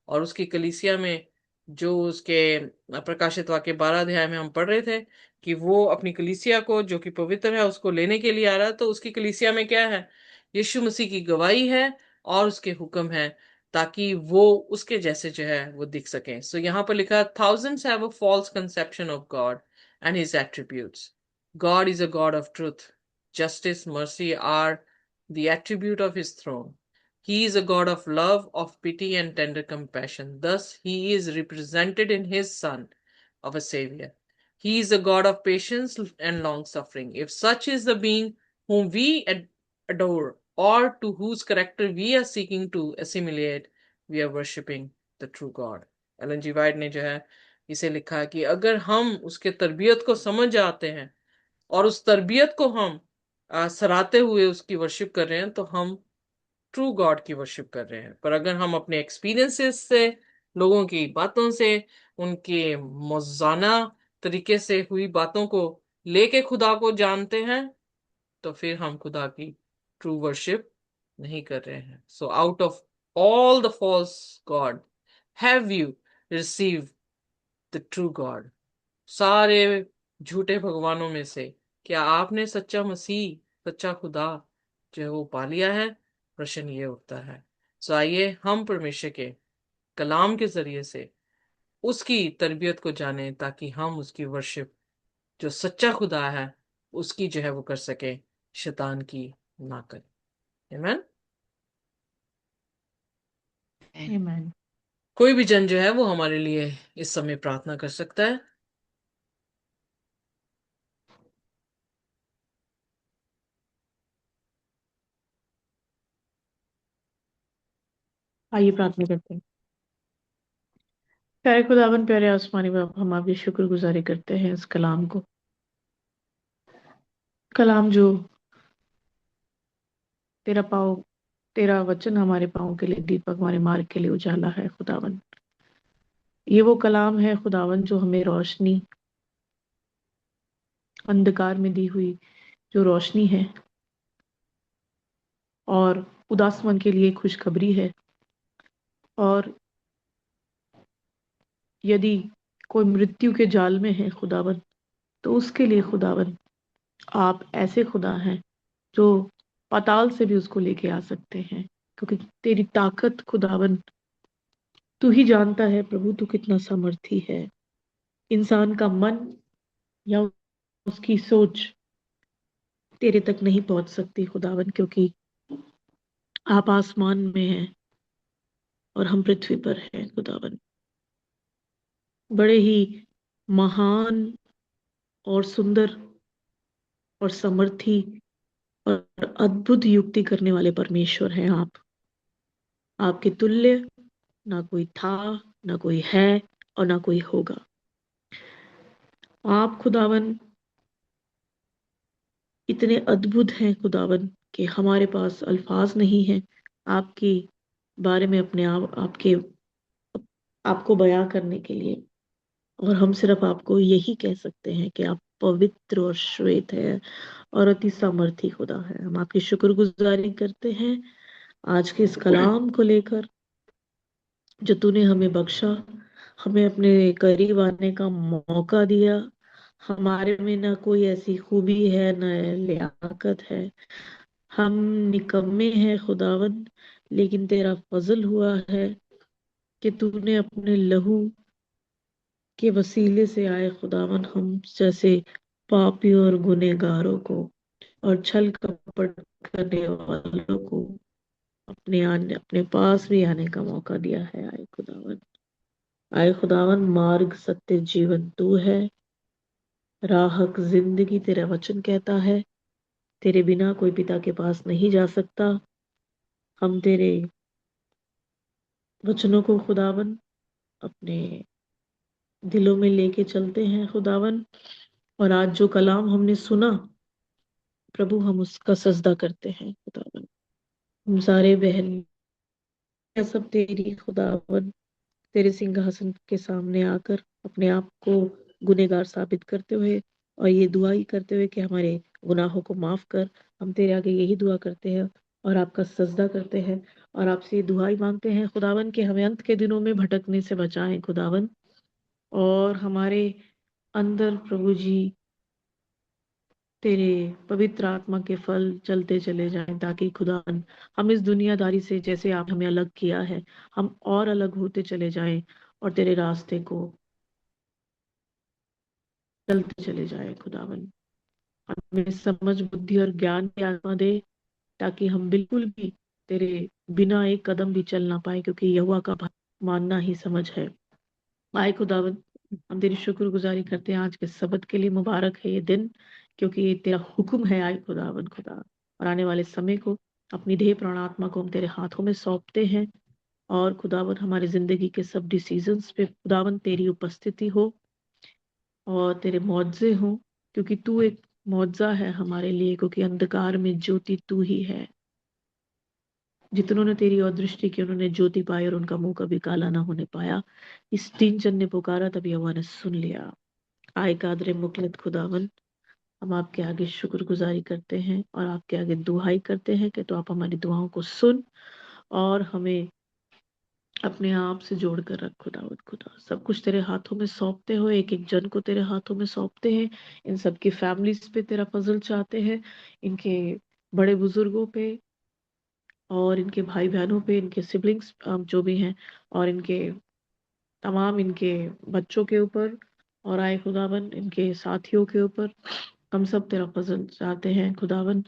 और उसकी कलीसिया में जो उसके प्रकाशित वाक्य 12 अध्याय में हम पढ़ रहे थे कि वो अपनी कलीसिया को जो कि पवित्र है उसको लेने के लिए आ रहा है, तो उसकी कलीसिया में क्या है, यीशु मसीह की गवाही है और उसके हुक्म है, ताकि वो उसके जैसे जो है वो दिख सके। सो यहाँ पर लिखा है, thousands have a false conception of God and his attributes. God is a God of truth, justice, mercy are the attribute of his throne. He is a God of love, of pity, and tender compassion. Thus, he is represented in his Son of a Savior. He is a God of patience and long suffering. If such is the being whom we adore, or to whose character we are seeking to assimilate, we are worshipping the true God. Ellen G White ने जो है इसे लिखा है कि अगर हम उसके तरबियत को समझ जाते हैं और उस तरबियत को हम सराहते हुए उसकी वर्शिप कर रहे हैं, तो हम ट्रू गॉड की वर्शिप कर रहे हैं। पर अगर हम अपने एक्सपीरियंसेस से, लोगों की बातों से, उनके मौजाना तरीके से हुई बातों को लेके खुदा को जानते हैं, तो फिर हम खुदा की ट्रू वर्शिप नहीं कर रहे हैं। So out of all the false God have you receive the true God. सारे झूठे भगवानों में से क्या आपने सच्चा मसीह, सच्चा खुदा जो है वो पा लिया है? प्रश्न ये उठता है। सो आइए हम परमेश्वर के कलाम के जरिए से उसकी तरबियत को जाने, ताकि हम उसकी वर्शिप, जो सच्चा खुदा है, उसकी जो है वो कर सके, शैतान की ना करें। आमीन। Amen. कोई भी जन जो है वो हमारे लिए इस समय प्रार्थना कर सकता है। आइए प्रार्थना करते हैं। प्यारे खुदावन, प्यारे आसमानी बाप, हम आपकी शुक्रगुजारी करते हैं इस कलाम को, कलाम जो तेरा पाँव, तेरा वचन हमारे पाँव के लिए दीपक, हमारे मार्ग के लिए उजाला है खुदावन। ये वो कलाम है खुदावन जो हमें रोशनी, अंधकार में दी हुई जो रोशनी है, और उदास मन के लिए खुशखबरी है। और यदि कोई मृत्यु के जाल में है खुदावन, तो उसके लिए खुदावन आप ऐसे खुदा हैं जो पाताल से भी उसको लेके आ सकते हैं, क्योंकि तेरी ताकत खुदावन, तू ही जानता है प्रभु, तू कितना सामर्थी है। इंसान का मन या उसकी सोच तेरे तक नहीं पहुंच सकती खुदावन, क्योंकि आप आसमान में हैं और हम पृथ्वी पर हैं खुदावन। बड़े ही महान और सुंदर और समर्थी और अद्भुत युक्ति करने वाले परमेश्वर हैं आप। आपके तुल्य ना कोई था, ना कोई है, और ना कोई होगा। आप खुदावन इतने अद्भुत हैं खुदावन कि हमारे पास अल्फाज नहीं है आपके बारे में अपने आप आपके आपको बयां करने के लिए। और हम सिर्फ आपको यही कह सकते हैं कि आप पवित्र और श्वेत है और अति सामर्थी खुदा है। हम आपकी शुक्रगुजारी करते हैं आज के इस कलाम को लेकर जो तूने हमें बख्शा, हमें अपने करीब आने का मौका दिया। हमारे में ना कोई ऐसी खूबी है, ना लियाकत है, हम निकम्मे हैं खुदावन, लेकिन तेरा फजल हुआ है कि तूने अपने लहू के वसीले से आए खुदावन, हम जैसे पापी और गुनहगारों को और छल कपट करने वालों को अपने पास भी आने का मौका दिया है। आए खुदावन, आए खुदावन, मार्ग सत्य जीवन तू है, राहक जिंदगी तेरा वचन कहता है। तेरे बिना कोई पिता के पास नहीं जा सकता। हम तेरे वचनों को खुदावन अपने दिलों में लेके चलते हैं खुदावन। और आज जो कलाम हमने सुना प्रभु, हम उसका सजदा करते हैं खुदावन। हम सारे बहन सब तेरी खुदावन, तेरे सिंहासन के सामने आकर अपने आप को गुनहगार साबित करते हुए और ये दुआ ही करते हुए कि हमारे गुनाहों को माफ कर, हम तेरे आगे यही दुआ करते हैं और आपका सजदा करते हैं और आपसे ये दुआ ही मांगते हैं खुदावन कि हमें अंत के दिनों में भटकने से बचाएं खुदावन। और हमारे अंदर प्रभु जी तेरे पवित्र आत्मा के फल चलते चले जाएं, ताकि खुदावन हम इस दुनियादारी से, जैसे आप हमें अलग किया है, हम और अलग होते चले जाएं और तेरे रास्ते को चलते चले जाएं खुदावन। हमें समझ बुद्धि और ज्ञान की आत्मा दे, ताकि हम बिल्कुल भी तेरे बिना एक कदम भी चल ना पाए, क्योंकि यहोवा का भय मानना ही समझ है। आए खुदावन, हम तेरी शुक्रगुजारी करते हैं आज के सबत के लिए। मुबारक है ये दिन, क्योंकि ये तेरा हुक्म है। आए खुदावन खुदा, और आने वाले समय को, अपनी देह प्राण आत्मा को हम तेरे हाथों में सौंपते हैं। और खुदावन हमारी जिंदगी के सब डिसीजंस पे खुदावन तेरी उपस्थिति हो और तेरे मुआवजे हो, क्योंकि तू एक मुआवजा है हमारे लिए, क्योंकि अंधकार में ज्योति तू ही है। जितनों ने तेरी और दृष्टि की उन्होंने ज्योति पाई और उनका मुंह कभी काला ना होने पाया। इस तीन जन ने पुकारा, तभी यहोवा ने सुन लिया। आय कादरे मुकलत खुदावन, हम आपके आगे शुक्रगुजारी करते हैं और आपके आगे दुहाई करते हैं कि तो आप हमारी दुआओं को सुन और हमें अपने आप से जोड़ कर रख खुदावत खुदा। सब कुछ तेरे हाथों में सौंपते हो, एक एक जन को तेरे हाथों में सौंपते हैं। इन सब की फैमिलीज पे तेरा फजल चाहते हैं, इनके बड़े बुजुर्गों पे और इनके भाई बहनों पे, इनके सिबलिंग्स जो भी हैं, और इनके तमाम इनके बच्चों के ऊपर, और आए खुदावन इनके साथियों के ऊपर। हम सब तेरा फजल चाहते हैं खुदावन।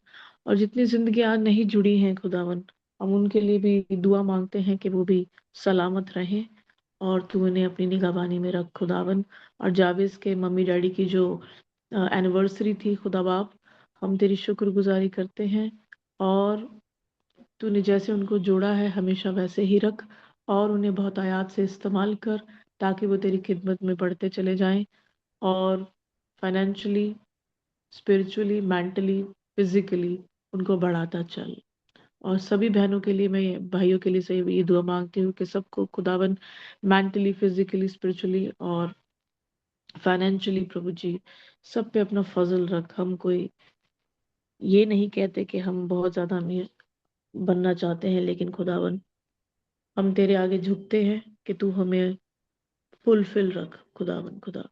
और जितनी जिंदगी आज नहीं जुड़ी हैं खुदावन, हम उनके लिए भी दुआ मांगते हैं कि वो भी सलामत रहें और तू उन्हें अपनी निगहबानी में रख खुदावन। और जावेज के मम्मी डैडी की जो एनिवर्सरी थी खुदा बाप, हम तेरी शुक्रगुजारी करते हैं और तूने जैसे उनको जोड़ा है हमेशा वैसे ही रख और उन्हें बहुत आयात से इस्तेमाल कर, ताकि वो तेरी खिदमत में बढ़ते चले जाएं और फाइनेंशियली, स्पिरिचुअली, मेंटली, फिजिकली उनको बढ़ाता चल। और सभी बहनों के लिए, मैं भाइयों के लिए से ये दुआ मांगती हूँ कि सबको खुदावन मेंटली, फिजिकली, स्पिरिचुअली और फाइनेंशियली प्रभु जी सब पे अपना फजल रख। हम कोई ये नहीं कहते कि हम बहुत ज्यादा अमीर बनना चाहते हैं, लेकिन खुदावन हम तेरे आगे झुकते हैं कि तू हमें फुलफिल रख खुदावन खुदा।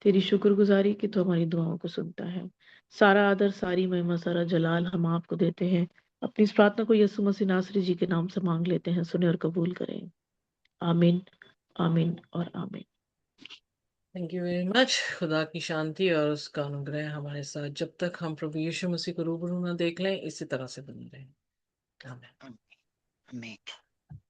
तेरी शुक्रगुजारी कि तू हमारी दुआओं को सुनता है। सारा आदर, सारी महिमा, सारा जलाल हम आपको देते हैं। अपनी इस प्रार्थना को यीशु मसीह नासरी जी के नाम से मांग लेते हैं, सुने और कबूल करें। आमीन, आमीन और आमीन। Thank you very much. खुदा की शांति और उसका अनुग्रह हमारे साथ जब तक हम प्रभु यीशु मसीह को रूबरू ना देख लें इसी तरह से बने रहें। आमीन। आमीन।